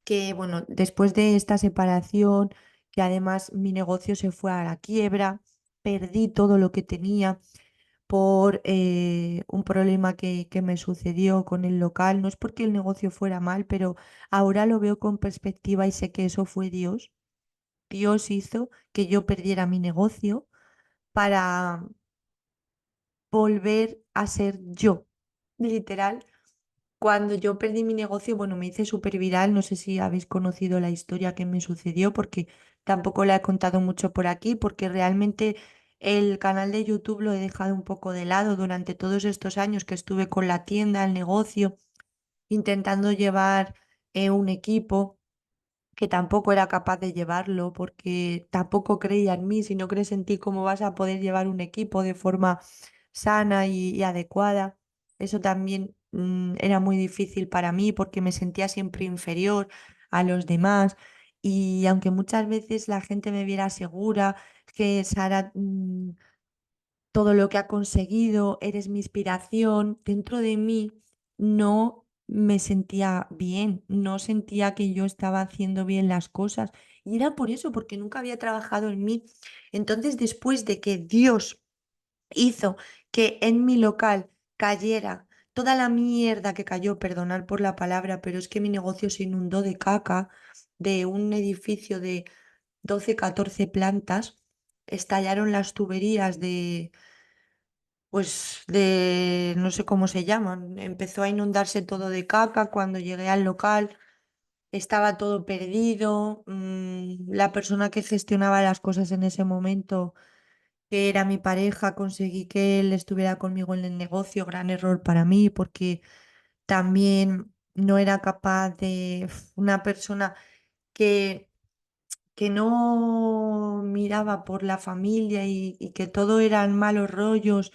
que, bueno, después de esta separación, que además mi negocio se fue a la quiebra, perdí todo lo que tenía por un problema que me sucedió con el local. No es porque el negocio fuera mal, pero ahora lo veo con perspectiva y sé que eso fue Dios. Dios hizo que yo perdiera mi negocio para volver a ser yo. Literal, cuando yo perdí mi negocio, bueno, me hice súper viral. No sé si habéis conocido la historia que me sucedió, porque tampoco la he contado mucho por aquí, porque realmente el canal de YouTube lo he dejado un poco de lado durante todos estos años que estuve con la tienda, el negocio, intentando llevar un equipo que tampoco era capaz de llevarlo porque tampoco creía en mí. Si no crees en ti, ¿cómo vas a poder llevar un equipo de forma sana y adecuada? Eso también era muy difícil para mí porque me sentía siempre inferior a los demás. Y aunque muchas veces la gente me viera segura, que Sara, todo lo que ha conseguido, eres mi inspiración, dentro de mí no me sentía bien, no sentía que yo estaba haciendo bien las cosas. Y era por eso, porque nunca había trabajado en mí. Entonces, después de que Dios hizo que en mi local cayera toda la mierda que cayó, perdonad por la palabra, pero es que mi negocio se inundó de caca, de un edificio de 12 14 plantas, estallaron las tuberías no sé cómo se llaman. Empezó a inundarse todo de caca. Cuando llegué al local estaba todo perdido. La persona que gestionaba las cosas en ese momento, que era mi pareja, conseguí que él estuviera conmigo en el negocio. Gran error para mí porque también no era capaz de una persona que no miraba por la familia y que todo eran malos rollos,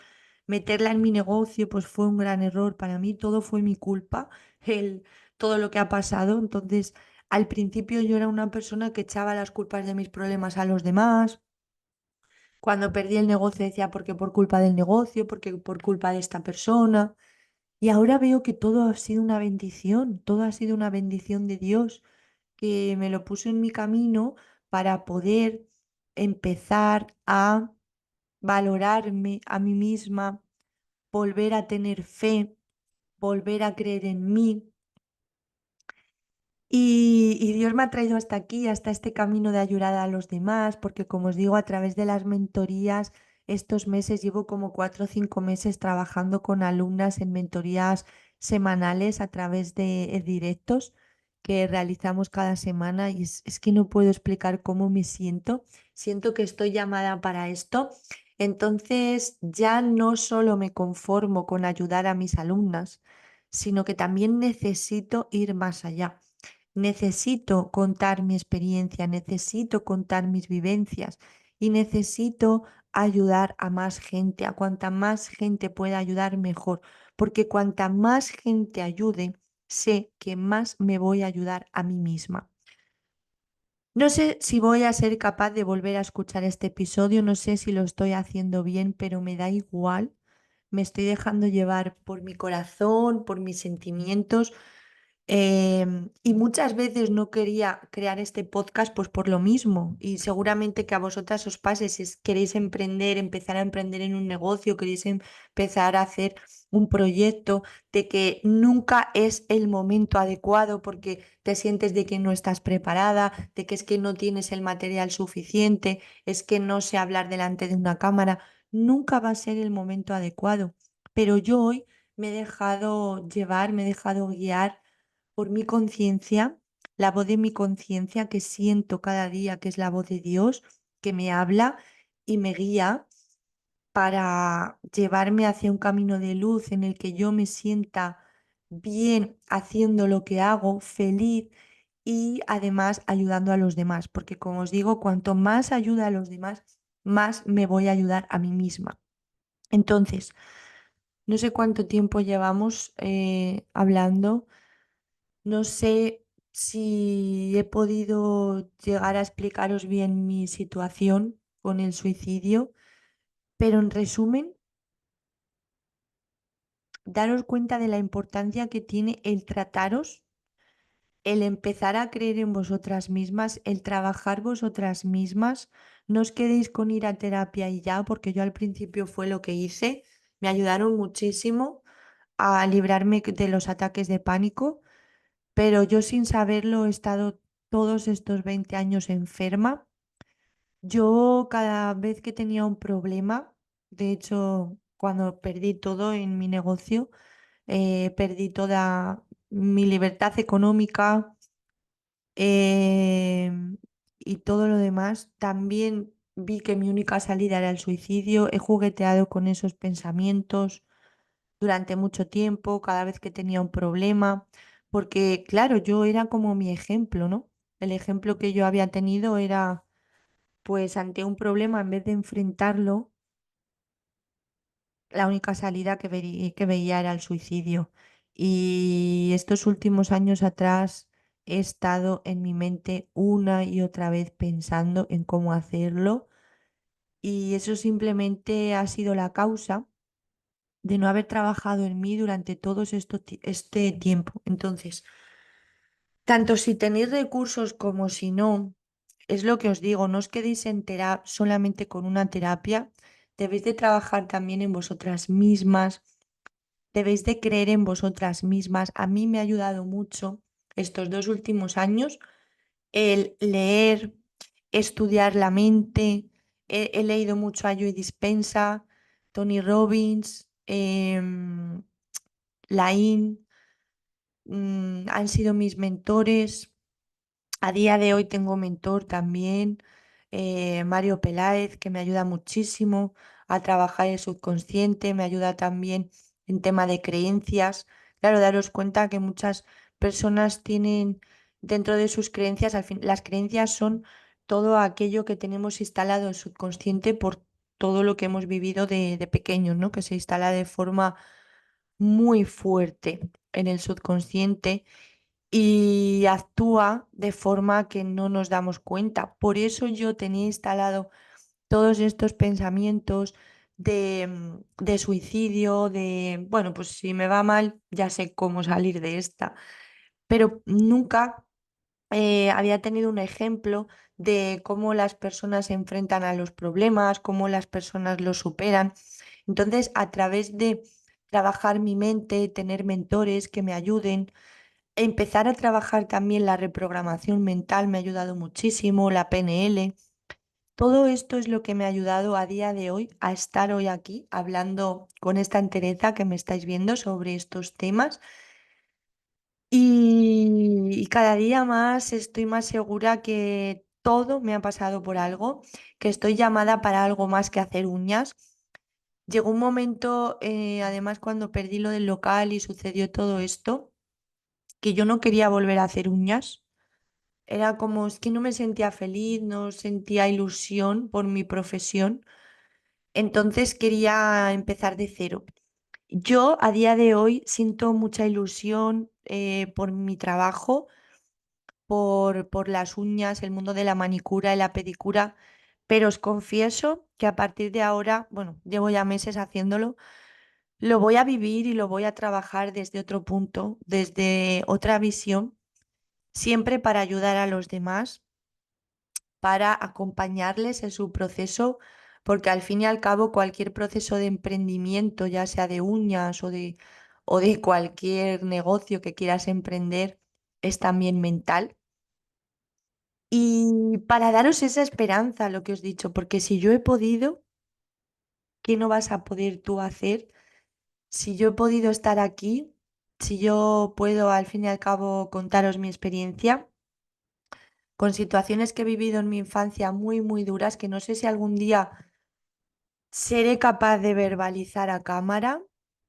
meterla en mi negocio, pues fue un gran error. Para mí todo fue mi culpa, el, todo lo que ha pasado. Entonces, al principio yo era una persona que echaba las culpas de mis problemas a los demás. Cuando perdí el negocio decía, porque por culpa del negocio, porque por culpa de esta persona. Y ahora veo que todo ha sido una bendición, todo ha sido una bendición de Dios que me lo puso en mi camino para poder empezar a valorarme a mí misma, volver a tener fe, volver a creer en mí. Y Dios me ha traído hasta aquí, hasta este camino de ayudar a los demás, porque como os digo, a través de las mentorías, estos meses llevo como 4 o 5 meses trabajando con alumnas en mentorías semanales a través de directos que realizamos cada semana y es que no puedo explicar cómo me siento. Siento que estoy llamada para esto. Entonces ya no solo me conformo con ayudar a mis alumnas, sino que también necesito ir más allá. Necesito contar mi experiencia, necesito contar mis vivencias y necesito ayudar a más gente. A cuanta más gente pueda ayudar, mejor, porque cuanta más gente ayude, sé que más me voy a ayudar a mí misma. No sé si voy a ser capaz de volver a escuchar este episodio, no sé si lo estoy haciendo bien, pero me da igual. Me estoy dejando llevar por mi corazón, por mis sentimientos. Y muchas veces no quería crear este podcast pues por lo mismo. Y seguramente que a vosotras os pase si queréis emprender, empezar a emprender en un negocio, queréis empezar a hacer un proyecto, de que nunca es el momento adecuado porque te sientes de que no estás preparada, de que es que no tienes el material suficiente, es que no sé hablar delante de una cámara. Nunca va a ser el momento adecuado. Pero yo hoy me he dejado llevar, me he dejado guiar por mi conciencia, la voz de mi conciencia que siento cada día, que es la voz de Dios, que me habla y me guía para llevarme hacia un camino de luz en el que yo me sienta bien haciendo lo que hago, feliz y además ayudando a los demás, porque como os digo, cuanto más ayuda a los demás, más me voy a ayudar a mí misma. Entonces, No sé cuánto tiempo llevamos hablando. No sé si he podido llegar a explicaros bien mi situación con el suicidio, pero en resumen, daros cuenta de la importancia que tiene el trataros, el empezar a creer en vosotras mismas, el trabajar vosotras mismas. No os quedéis con ir a terapia y ya, porque yo al principio fue lo que hice. Me ayudaron muchísimo a librarme de los ataques de pánico, pero yo sin saberlo he estado todos estos 20 años enferma. Yo cada vez que tenía un problema, de hecho, cuando perdí todo en mi negocio, perdí toda mi libertad económica, em, y todo lo demás, también vi que mi única salida era el suicidio. He jugueteado con esos pensamientos durante mucho tiempo, cada vez que tenía un problema, porque claro, yo era como mi ejemplo, ¿no? El ejemplo que yo había tenido era, pues ante un problema, en vez de enfrentarlo, la única salida que veía era el suicidio. Y estos últimos años atrás he estado en mi mente una y otra vez pensando en cómo hacerlo, y eso simplemente ha sido la causa de no haber trabajado en mí durante este tiempo. Entonces, tanto si tenéis recursos como si no, es lo que os digo, no os quedéis solamente con una terapia, debéis de trabajar también en vosotras mismas, debéis de creer en vosotras mismas. A mí me ha ayudado mucho estos 2 últimos años el leer, estudiar la mente. He leído mucho a Joe Dispenza, Tony Robbins, Lain. Han sido mis mentores. A día de hoy tengo mentor también, Mario Peláez, que me ayuda muchísimo a trabajar el subconsciente, me ayuda también en tema de creencias. Claro, daros cuenta que muchas personas tienen dentro de sus creencias, al fin, las creencias son todo aquello que tenemos instalado en el subconsciente por todo lo que hemos vivido de pequeños, ¿no? Que se instala de forma muy fuerte en el subconsciente y actúa de forma que no nos damos cuenta. Por eso yo tenía instalado todos estos pensamientos de suicidio, de, bueno, pues si me va mal, ya sé cómo salir de esta. Pero nunca había tenido un ejemplo de cómo las personas se enfrentan a los problemas, cómo las personas los superan. Entonces, a través de trabajar mi mente, tener mentores que me ayuden, empezar a trabajar también la reprogramación mental me ha ayudado muchísimo, la PNL. Todo esto es lo que me ha ayudado a día de hoy a estar hoy aquí hablando con esta entereza que me estáis viendo sobre estos temas. Y cada día más estoy más segura que todo me ha pasado por algo, que estoy llamada para algo más que hacer uñas. Llegó un momento, además, cuando perdí lo del local y sucedió todo esto, que yo no quería volver a hacer uñas. Era como, es que no me sentía feliz, no sentía ilusión por mi profesión, entonces quería empezar de cero. Yo a día de hoy siento mucha ilusión por mi trabajo, por las uñas, el mundo de la manicura y la pedicura, pero os confieso que a partir de ahora, bueno, llevo ya meses haciéndolo, lo voy a vivir y lo voy a trabajar desde otro punto, desde otra visión, siempre para ayudar a los demás, para acompañarles en su proceso, porque al fin y al cabo cualquier proceso de emprendimiento, ya sea de uñas o de cualquier negocio que quieras emprender, es también mental. Y para daros esa esperanza, lo que os he dicho, porque si yo he podido, ¿qué no vas a poder tú hacer? Si yo he podido estar aquí, si yo puedo al fin y al cabo contaros mi experiencia con situaciones que he vivido en mi infancia muy, muy duras, que no sé si algún día seré capaz de verbalizar a cámara,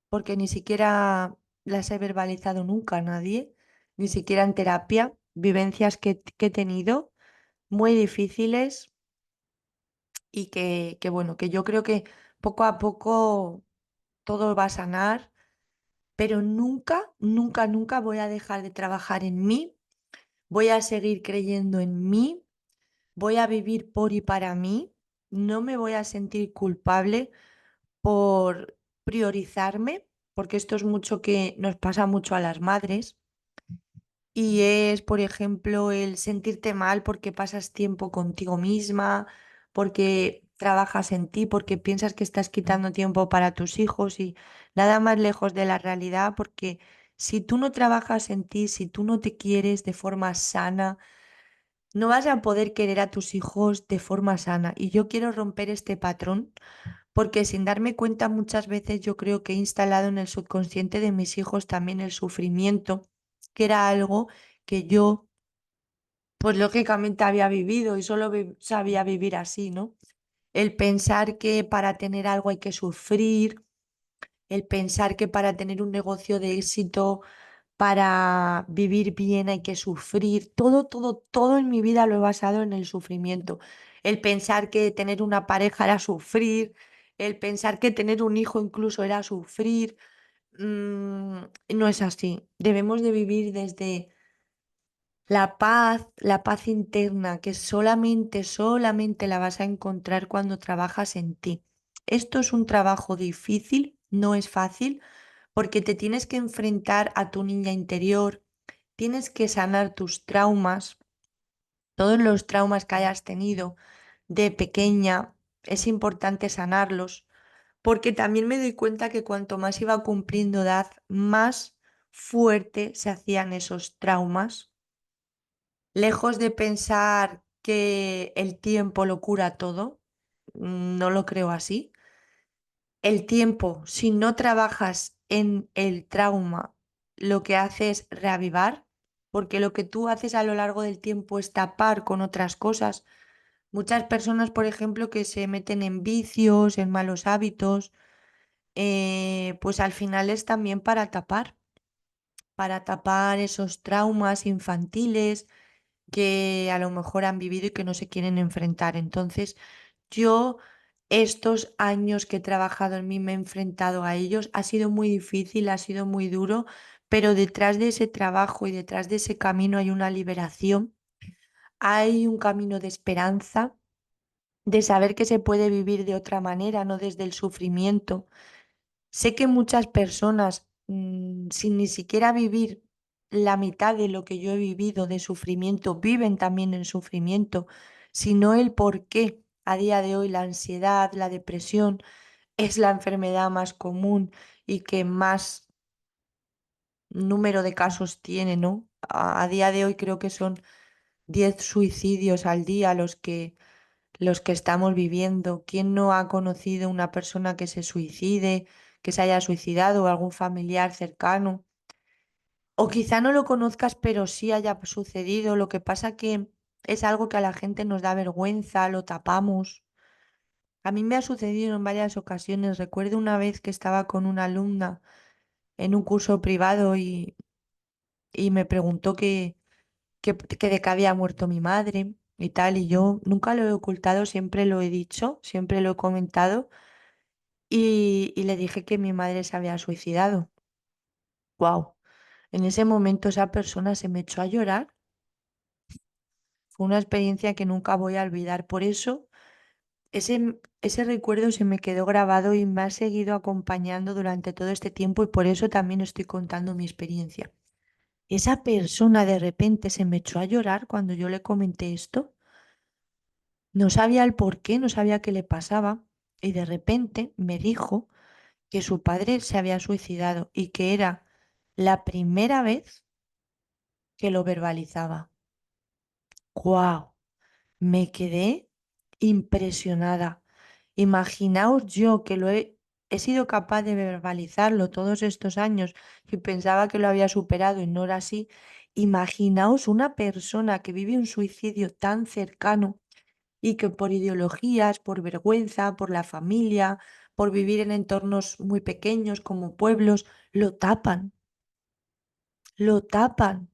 porque ni siquiera las he verbalizado nunca a nadie, ni siquiera en terapia, vivencias que he tenido muy difíciles y que, bueno, que yo creo que poco a poco todo va a sanar, pero nunca, nunca, nunca voy a dejar de trabajar en mí, voy a seguir creyendo en mí, voy a vivir por y para mí, no me voy a sentir culpable por priorizarme, porque esto es mucho que nos pasa mucho a las madres. Y es, por ejemplo, el sentirte mal porque pasas tiempo contigo misma, porque trabajas en ti, porque piensas que estás quitando tiempo para tus hijos y nada más lejos de la realidad, porque si tú no trabajas en ti, si tú no te quieres de forma sana, no vas a poder querer a tus hijos de forma sana. Y yo quiero romper este patrón porque sin darme cuenta muchas veces yo creo que he instalado en el subconsciente de mis hijos también el sufrimiento, que era algo que yo, pues lógicamente había vivido y solo sabía vivir así, ¿no? El pensar que para tener algo hay que sufrir, el pensar que para tener un negocio de éxito, para vivir bien hay que sufrir. Todo, todo, todo en mi vida lo he basado en el sufrimiento. El pensar que tener una pareja era sufrir, el pensar que tener un hijo incluso era sufrir. No es así. Debemos de vivir desde la paz interna, que solamente, solamente la vas a encontrar cuando trabajas en ti. Esto es un trabajo difícil, no es fácil, porque te tienes que enfrentar a tu niña interior, tienes que sanar tus traumas, todos los traumas que hayas tenido de pequeña, es importante sanarlos, porque también me doy cuenta que cuanto más iba cumpliendo edad, más fuerte se hacían esos traumas. Lejos de pensar que el tiempo lo cura todo, no lo creo así. El tiempo, si no trabajas en el trauma, lo que hace es reavivar, porque lo que tú haces a lo largo del tiempo es tapar con otras cosas. Muchas personas, por ejemplo, que se meten en vicios, en malos hábitos, pues al final es también para tapar esos traumas infantiles que a lo mejor han vivido y que no se quieren enfrentar. Entonces, yo estos años que he trabajado en mí me he enfrentado a ellos. Ha sido muy difícil, ha sido muy duro, pero detrás de ese trabajo y detrás de ese camino hay una liberación, hay un camino de esperanza, de saber que se puede vivir de otra manera, no desde el sufrimiento. Sé que muchas personas, sin ni siquiera vivir la mitad de lo que yo he vivido de sufrimiento, viven también en sufrimiento, sino el por qué a día de hoy la ansiedad, la depresión es la enfermedad más común y que más número de casos tiene, ¿no? A día de hoy creo que son 10 suicidios al día los que estamos viviendo. ¿Quién no ha conocido una persona que se suicide, que se haya suicidado o algún familiar cercano? O quizá no lo conozcas, pero sí haya sucedido. Lo que pasa que es algo que a la gente nos da vergüenza, lo tapamos. A mí me ha sucedido en varias ocasiones. Recuerdo una vez que estaba con una alumna en un curso privado y me preguntó que de qué había muerto mi madre y tal, y yo nunca lo he ocultado, siempre lo he dicho, siempre lo he comentado y le dije que mi madre se había suicidado. ¡Wow! En ese momento esa persona se me echó a llorar. Fue una experiencia que nunca voy a olvidar. Por eso ese recuerdo se me quedó grabado y me ha seguido acompañando durante todo este tiempo y por eso también estoy contando mi experiencia. Esa persona de repente se me echó a llorar cuando yo le comenté esto. No sabía el por qué, no sabía qué le pasaba y de repente me dijo que su padre se había suicidado y que era la primera vez que lo verbalizaba. ¡Guau! Me quedé impresionada. Imaginaos yo que he sido capaz de verbalizarlo todos estos años y pensaba que lo había superado y no era así. Imaginaos una persona que vive un suicidio tan cercano y que por ideologías, por vergüenza, por la familia, por vivir en entornos muy pequeños como pueblos, lo tapan, lo tapan.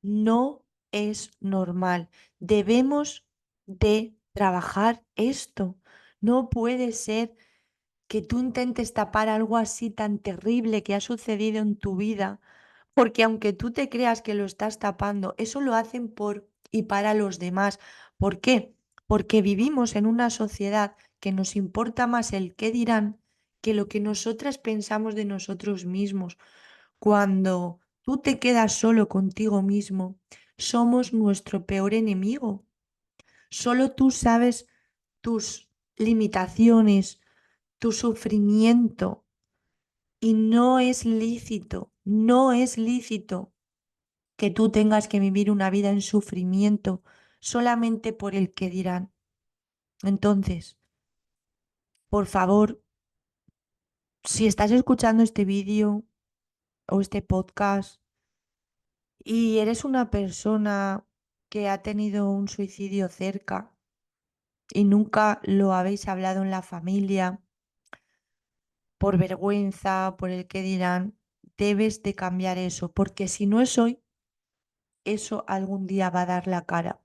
No es normal. Debemos de trabajar esto. No puede ser que tú intentes tapar algo así tan terrible que ha sucedido en tu vida, porque aunque tú te creas que lo estás tapando, eso lo hacen por y para los demás. ¿Por qué? Porque vivimos en una sociedad que nos importa más el qué dirán que lo que nosotras pensamos de nosotros mismos. Cuando tú te quedas solo contigo mismo, somos nuestro peor enemigo. Solo tú sabes tus limitaciones, tu sufrimiento, y no es lícito, no es lícito que tú tengas que vivir una vida en sufrimiento solamente por el que dirán. Entonces, por favor, si estás escuchando este vídeo o este podcast y eres una persona que ha tenido un suicidio cerca y nunca lo habéis hablado en la familia, por vergüenza, por el que dirán, debes de cambiar eso, porque si no es hoy, eso algún día va a dar la cara.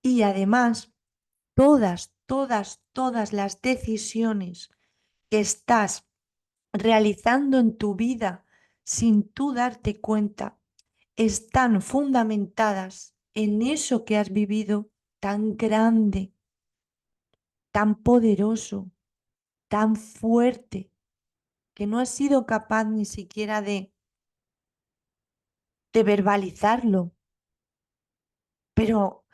Y además, todas las decisiones que estás realizando en tu vida sin tú darte cuenta están fundamentadas en eso que has vivido tan grande, tan poderoso, tan fuerte, que no has sido capaz ni siquiera de verbalizarlo. Pero,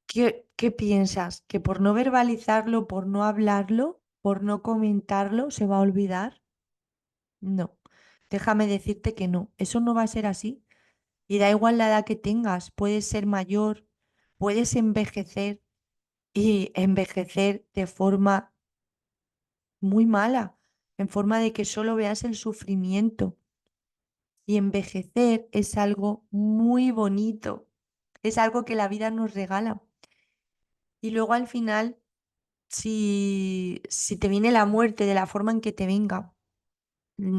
¿qué piensas? ¿Que por no verbalizarlo, por no hablarlo, por no comentarlo, se va a olvidar? No, déjame decirte que no, eso no va a ser así. Y da igual la edad que tengas, puedes ser mayor, puedes envejecer y envejecer de forma muy mala, en forma de que solo veas el sufrimiento. Y envejecer es algo muy bonito, es algo que la vida nos regala. Y luego al final, si te viene la muerte de la forma en que te venga,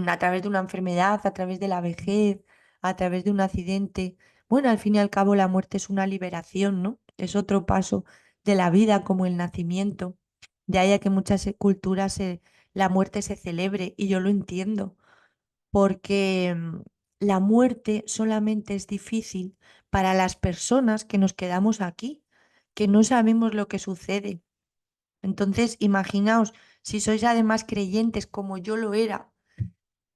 a través de una enfermedad, a través de la vejez, a través de un accidente. Bueno, al fin y al cabo la muerte es una liberación, ¿no? Es otro paso de la vida como el nacimiento. De ahí a que muchas culturas la muerte se celebre y yo lo entiendo, porque la muerte solamente es difícil para las personas que nos quedamos aquí, que no sabemos lo que sucede. Entonces, imaginaos, si sois además creyentes como yo lo era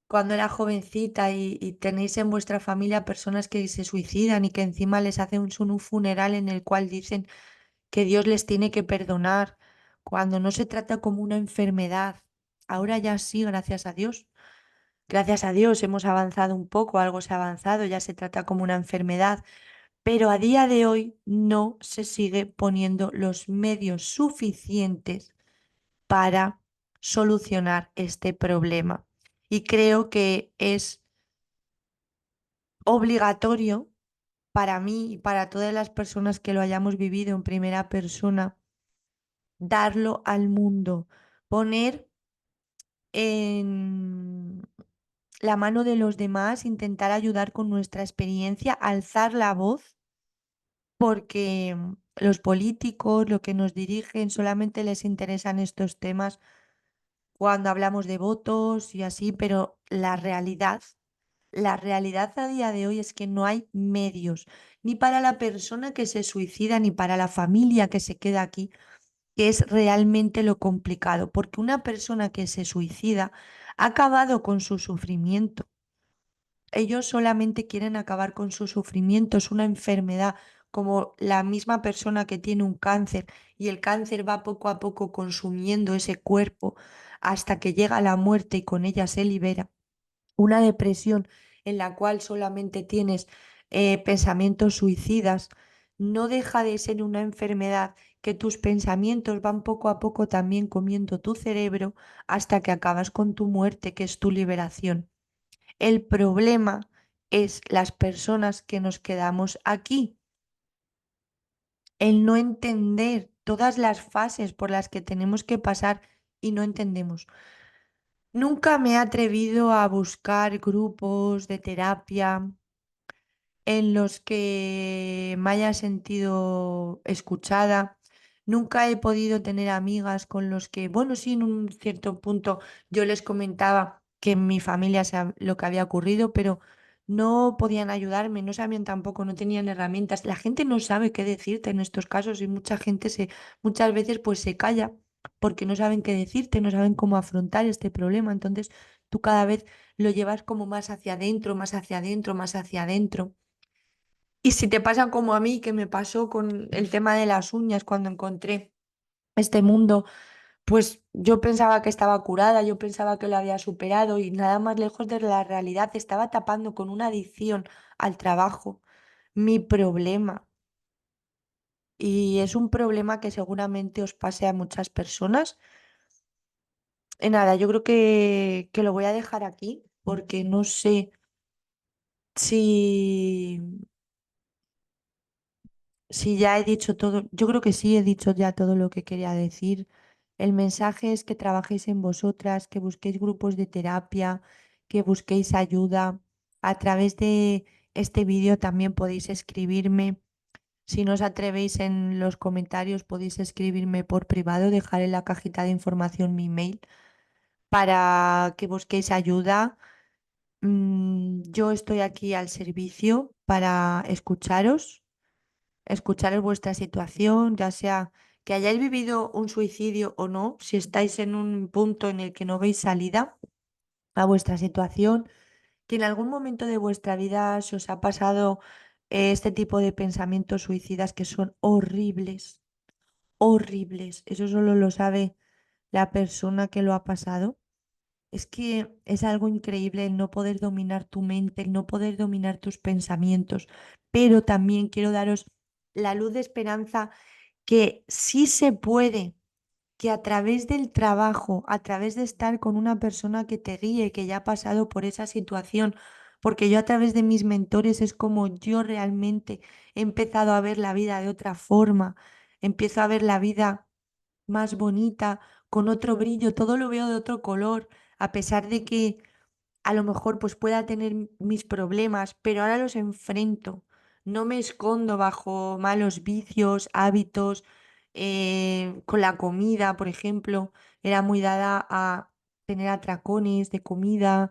cuando era jovencita y tenéis en vuestra familia personas que se suicidan y que encima les hacen un funeral en el cual dicen que Dios les tiene que perdonar, cuando no se trata como una enfermedad. Ahora ya sí, gracias a Dios. Gracias a Dios hemos avanzado un poco, algo se ha avanzado, ya se trata como una enfermedad, pero a día de hoy no se sigue poniendo los medios suficientes para solucionar este problema. Y creo que es obligatorio para mí y para todas las personas que lo hayamos vivido en primera persona, darlo al mundo, poner en la mano de los demás, intentar ayudar con nuestra experiencia, alzar la voz, porque los políticos, lo que nos dirigen, solamente les interesan estos temas cuando hablamos de votos y así, pero la realidad a día de hoy es que no hay medios, ni para la persona que se suicida, ni para la familia que se queda aquí, que es realmente lo complicado, porque una persona que se suicida ha acabado con su sufrimiento. Ellos solamente quieren acabar con su sufrimiento, es una enfermedad, como la misma persona que tiene un cáncer y el cáncer va poco a poco consumiendo ese cuerpo hasta que llega la muerte y con ella se libera. Una depresión en la cual solamente tienes pensamientos suicidas, no deja de ser una enfermedad que tus pensamientos van poco a poco también comiendo tu cerebro hasta que acabas con tu muerte, que es tu liberación. El problema es las personas que nos quedamos aquí, el no entender todas las fases por las que tenemos que pasar y no entendemos. Nunca me he atrevido a buscar grupos de terapia en los que me haya sentido escuchada. Nunca he podido tener amigas con los que, bueno, sí, en un cierto punto yo les comentaba que en mi familia lo que había ocurrido, pero no podían ayudarme, no sabían tampoco, no tenían herramientas. La gente no sabe qué decirte en estos casos y mucha gente muchas veces pues se calla porque no saben qué decirte, no saben cómo afrontar este problema. Entonces tú cada vez lo llevas como más hacia adentro, más hacia adentro, más hacia adentro. Y si te pasa como a mí, que me pasó con el tema de las uñas cuando encontré este mundo, pues yo pensaba que estaba curada, yo pensaba que lo había superado y nada más lejos de la realidad, estaba tapando con una adicción al trabajo mi problema. Y es un problema que seguramente os pase a muchas personas. Nada, yo creo que lo voy a dejar aquí porque no sé si, si ya he dicho todo. Yo creo que sí he dicho ya todo lo que quería decir. El mensaje es que trabajéis en vosotras, que busquéis grupos de terapia, que busquéis ayuda. A través de este vídeo también podéis escribirme. Si no os atrevéis en los comentarios, podéis escribirme por privado, dejar en la cajita de información mi mail para que busquéis ayuda. Yo estoy aquí al servicio para escucharos vuestra situación, ya sea que hayáis vivido un suicidio o no, si estáis en un punto en el que no veis salida a vuestra situación, que en algún momento de vuestra vida se os ha pasado este tipo de pensamientos suicidas que son horribles, horribles. Eso solo lo sabe la persona que lo ha pasado. Es que es algo increíble el no poder dominar tu mente, el no poder dominar tus pensamientos, pero también quiero daros la luz de esperanza que sí se puede, que a través del trabajo, a través de estar con una persona que te guíe, que ya ha pasado por esa situación, porque yo a través de mis mentores es como yo realmente he empezado a ver la vida de otra forma, empiezo a ver la vida más bonita, con otro brillo, todo lo veo de otro color, a pesar de que a lo mejor pues pueda tener mis problemas, pero ahora los enfrento. No me escondo bajo malos vicios, hábitos, con la comida, por ejemplo, era muy dada a tener atracones de comida,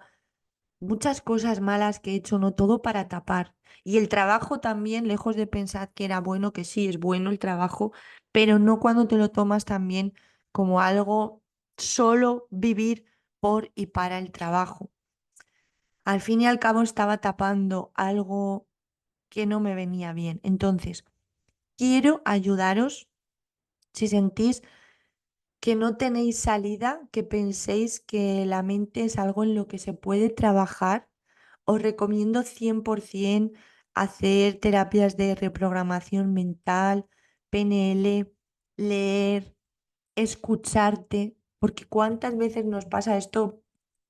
muchas cosas malas que he hecho, no todo para tapar. Y el trabajo también, lejos de pensar que era bueno, que sí, es bueno el trabajo, pero no cuando te lo tomas también como algo solo vivir por y para el trabajo. Al fin y al cabo estaba tapando algo que no me venía bien. Entonces, quiero ayudaros si sentís que no tenéis salida, que penséis que la mente es algo en lo que se puede trabajar. Os recomiendo 100% hacer terapias de reprogramación mental, PNL, leer, escucharte, porque cuántas veces nos pasa esto,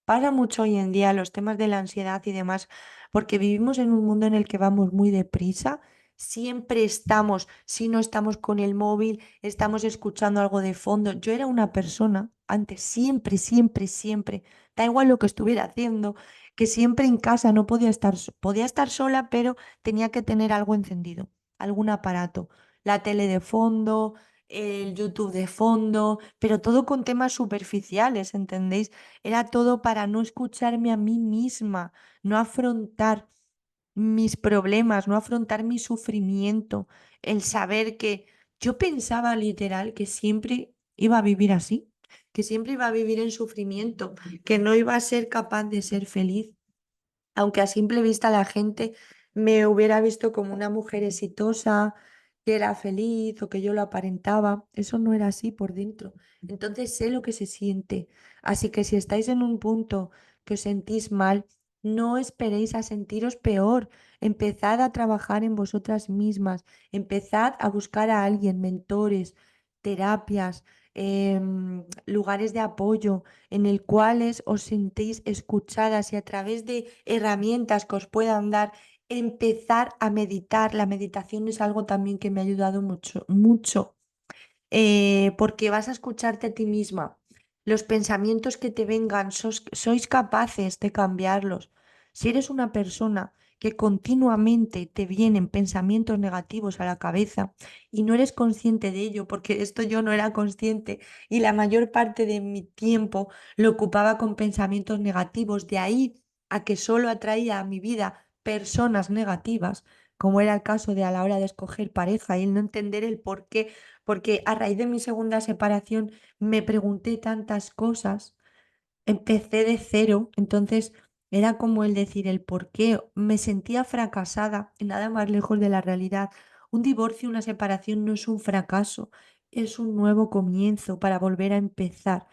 pasa mucho hoy en día los temas de la ansiedad y demás, porque vivimos en un mundo en el que vamos muy deprisa, siempre estamos, si no estamos con el móvil, estamos escuchando algo de fondo. Yo era una persona antes, siempre, siempre, siempre, da igual lo que estuviera haciendo, que siempre en casa no podía estar, podía estar sola, pero tenía que tener algo encendido, algún aparato, la tele de fondo, el YouTube de fondo, pero todo con temas superficiales, ¿entendéis? Era todo para no escucharme a mí misma, no afrontar mis problemas, no afrontar mi sufrimiento, el saber que yo pensaba literal que siempre iba a vivir así, que siempre iba a vivir en sufrimiento, que no iba a ser capaz de ser feliz aunque a simple vista la gente me hubiera visto como una mujer exitosa, que era feliz o que yo lo aparentaba, eso no era así por dentro. Entonces sé lo que se siente. Así que si estáis en un punto que os sentís mal, no esperéis a sentiros peor. Empezad a trabajar en vosotras mismas. Empezad a buscar a alguien, mentores, terapias, lugares de apoyo en el cuales os sentéis escuchadas y a través de herramientas que os puedan dar, empezar a meditar. La meditación es algo también que me ha ayudado mucho, mucho, porque vas a escucharte a ti misma. Los pensamientos que te vengan, sois capaces de cambiarlos. Si eres una persona que continuamente te vienen pensamientos negativos a la cabeza y no eres consciente de ello, porque esto yo no era consciente y la mayor parte de mi tiempo lo ocupaba con pensamientos negativos, de ahí a que solo atraía a mi vida personas negativas, como era el caso de a la hora de escoger pareja y el no entender el por qué, porque a raíz de mi segunda separación me pregunté tantas cosas, empecé de cero, entonces era como el decir el por qué, me sentía fracasada y nada más lejos de la realidad. Un divorcio, una separación no es un fracaso, es un nuevo comienzo para volver a empezar.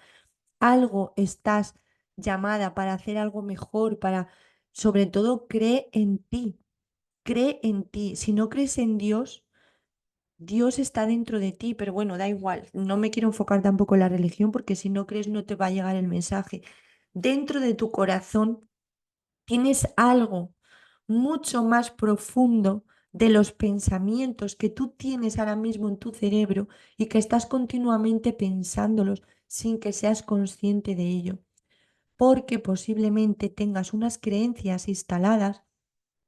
Algo estás llamada para hacer algo mejor, para, sobre todo, cree en ti, cree en ti. Si no crees en Dios, Dios está dentro de ti, pero bueno, da igual. No me quiero enfocar tampoco en la religión porque si no crees no te va a llegar el mensaje. Dentro de tu corazón tienes algo mucho más profundo de los pensamientos que tú tienes ahora mismo en tu cerebro y que estás continuamente pensándolos sin que seas consciente de ello, porque posiblemente tengas unas creencias instaladas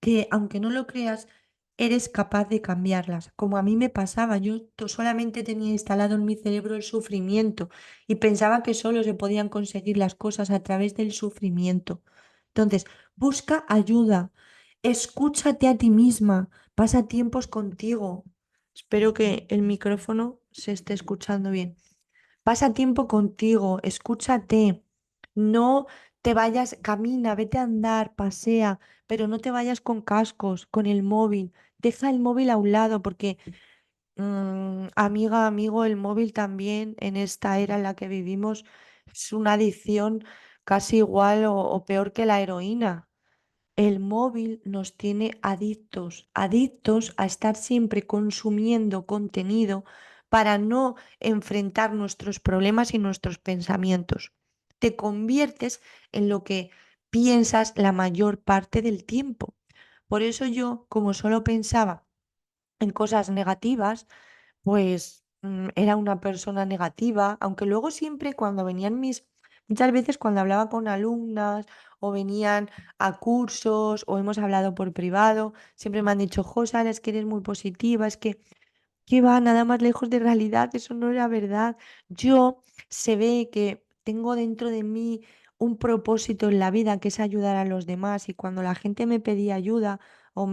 que, aunque no lo creas, eres capaz de cambiarlas. Como a mí me pasaba, yo solamente tenía instalado en mi cerebro el sufrimiento y pensaba que solo se podían conseguir las cosas a través del sufrimiento. Entonces, busca ayuda, escúchate a ti misma, pasa tiempos contigo. Espero que el micrófono se esté escuchando bien. Pasa tiempo contigo, escúchate. No te vayas, camina, vete a andar, pasea, pero no te vayas con cascos, con el móvil. Deja el móvil a un lado porque, amiga, amigo, el móvil también en esta era en la que vivimos es una adicción casi igual o peor que la heroína. El móvil nos tiene adictos, adictos a estar siempre consumiendo contenido para no enfrentar nuestros problemas y nuestros pensamientos. Te conviertes en lo que piensas la mayor parte del tiempo. Por eso yo, como solo pensaba en cosas negativas, pues era una persona negativa, aunque luego siempre cuando venían muchas veces cuando hablaba con alumnas o venían a cursos o hemos hablado por privado, siempre me han dicho, Josa, es que eres muy positiva, es que ¿qué va? Nada más lejos de realidad, eso no era verdad. Yo se ve que tengo dentro de mí un propósito en la vida que es ayudar a los demás y cuando la gente me pedía ayuda o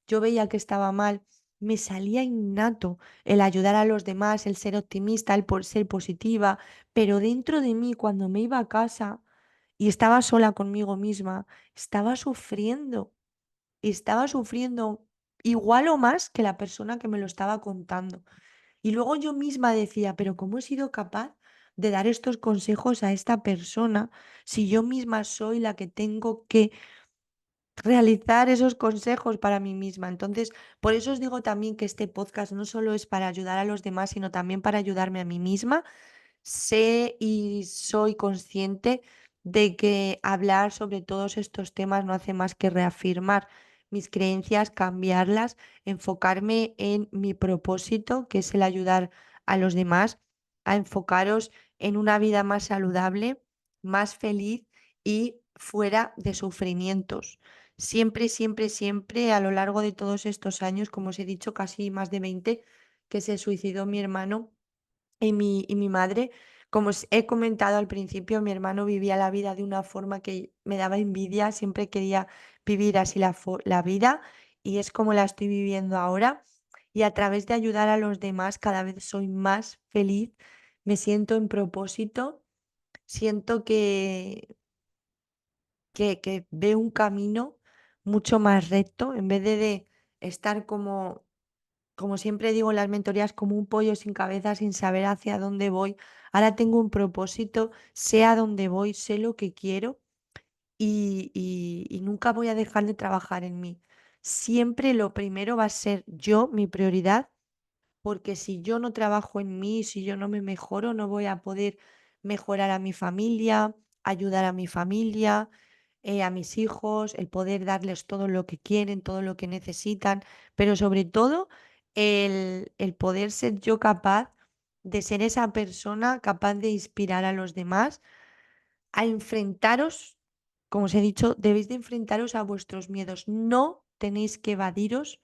yo veía que estaba mal, me salía innato el ayudar a los demás, el ser optimista, el por ser positiva, pero dentro de mí cuando me iba a casa y estaba sola conmigo misma, estaba sufriendo y estaba sufriendo igual o más que la persona que me lo estaba contando. Y luego yo misma decía, pero ¿cómo he sido capaz de dar estos consejos a esta persona si yo misma soy la que tengo que realizar esos consejos para mí misma? Entonces, por eso os digo también que este podcast no solo es para ayudar a los demás, sino también para ayudarme a mí misma. Sé y soy consciente de que hablar sobre todos estos temas no hace más que reafirmar mis creencias, cambiarlas, enfocarme en mi propósito, que es el ayudar a los demás, a enfocaros en una vida más saludable, más feliz y fuera de sufrimientos. Siempre, siempre, siempre, a lo largo de todos estos años, como os he dicho, casi más de 20 que se suicidó mi hermano y mi madre, como os he comentado al principio, mi hermano vivía la vida de una forma que me daba envidia, siempre quería vivir así la vida y es como la estoy viviendo ahora. Y a través de ayudar a los demás cada vez soy más feliz, me siento en propósito, siento que veo un camino mucho más recto en vez de estar como siempre digo en las mentorías, como un pollo sin cabeza, sin saber hacia dónde voy. Ahora tengo un propósito, sé a dónde voy, sé lo que quiero y nunca voy a dejar de trabajar en mí. Siempre lo primero va a ser yo, mi prioridad, porque si yo no trabajo en mí, si yo no me mejoro, no voy a poder mejorar a mi familia, ayudar a mi familia, a mis hijos, el poder darles todo lo que quieren, todo lo que necesitan, pero sobre todo el poder ser yo capaz de ser esa persona capaz de inspirar a los demás a enfrentaros. como os he dicho, debéis de enfrentaros a vuestros miedos. No tenéis que evadiros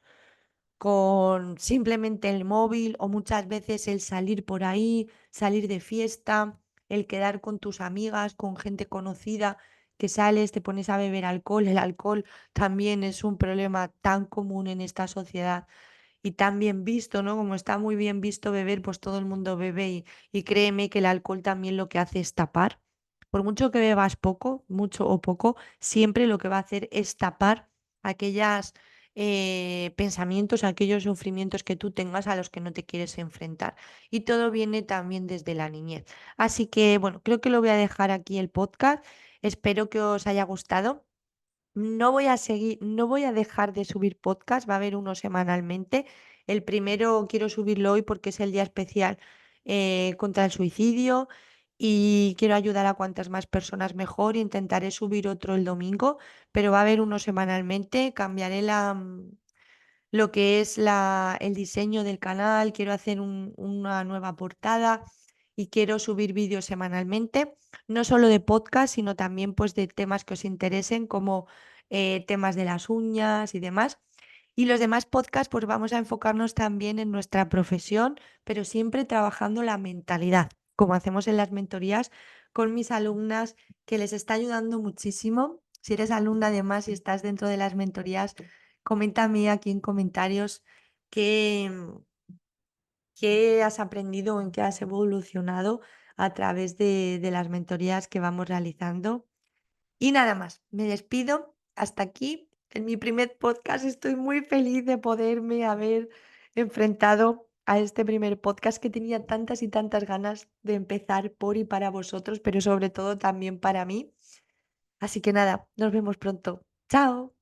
con simplemente el móvil o muchas veces el salir por ahí, salir de fiesta, el quedar con tus amigas, con gente conocida, que sales, te pones a beber alcohol. El alcohol también es un problema tan común en esta sociedad y tan bien visto, ¿no? Como está muy bien visto beber, pues todo el mundo bebe y créeme que el alcohol también lo que hace es tapar. Por mucho que bebas poco, mucho o poco, siempre lo que va a hacer es tapar aquellas pensamientos, aquellos sufrimientos que tú tengas a los que no te quieres enfrentar. Y todo viene también desde la niñez. Así que, bueno, creo que lo voy a dejar aquí el podcast. Espero que os haya gustado. No voy a dejar de subir podcast, va a haber uno semanalmente. El primero quiero subirlo hoy porque es el día especial contra el suicidio y quiero ayudar a cuantas más personas mejor. Intentaré subir otro el domingo, pero va a haber uno semanalmente. Cambiaré lo que es el diseño del canal, quiero hacer una nueva portada y quiero subir vídeos semanalmente, no solo de podcast, sino también pues de temas que os interesen, como temas de las uñas y demás. Y los demás podcasts, pues vamos a enfocarnos también en nuestra profesión, pero siempre trabajando la mentalidad, como hacemos en las mentorías con mis alumnas, que les está ayudando muchísimo. Si eres alumna además y estás dentro de las mentorías, coméntame aquí en comentarios qué, qué has aprendido o en qué has evolucionado a través de las mentorías que vamos realizando. Y nada más, me despido. Hasta aquí en mi primer podcast. Estoy muy feliz de poderme haber enfrentado a este primer podcast que tenía tantas y tantas ganas de empezar por y para vosotros, pero sobre todo también para mí. Así que nada, nos vemos pronto. Chao.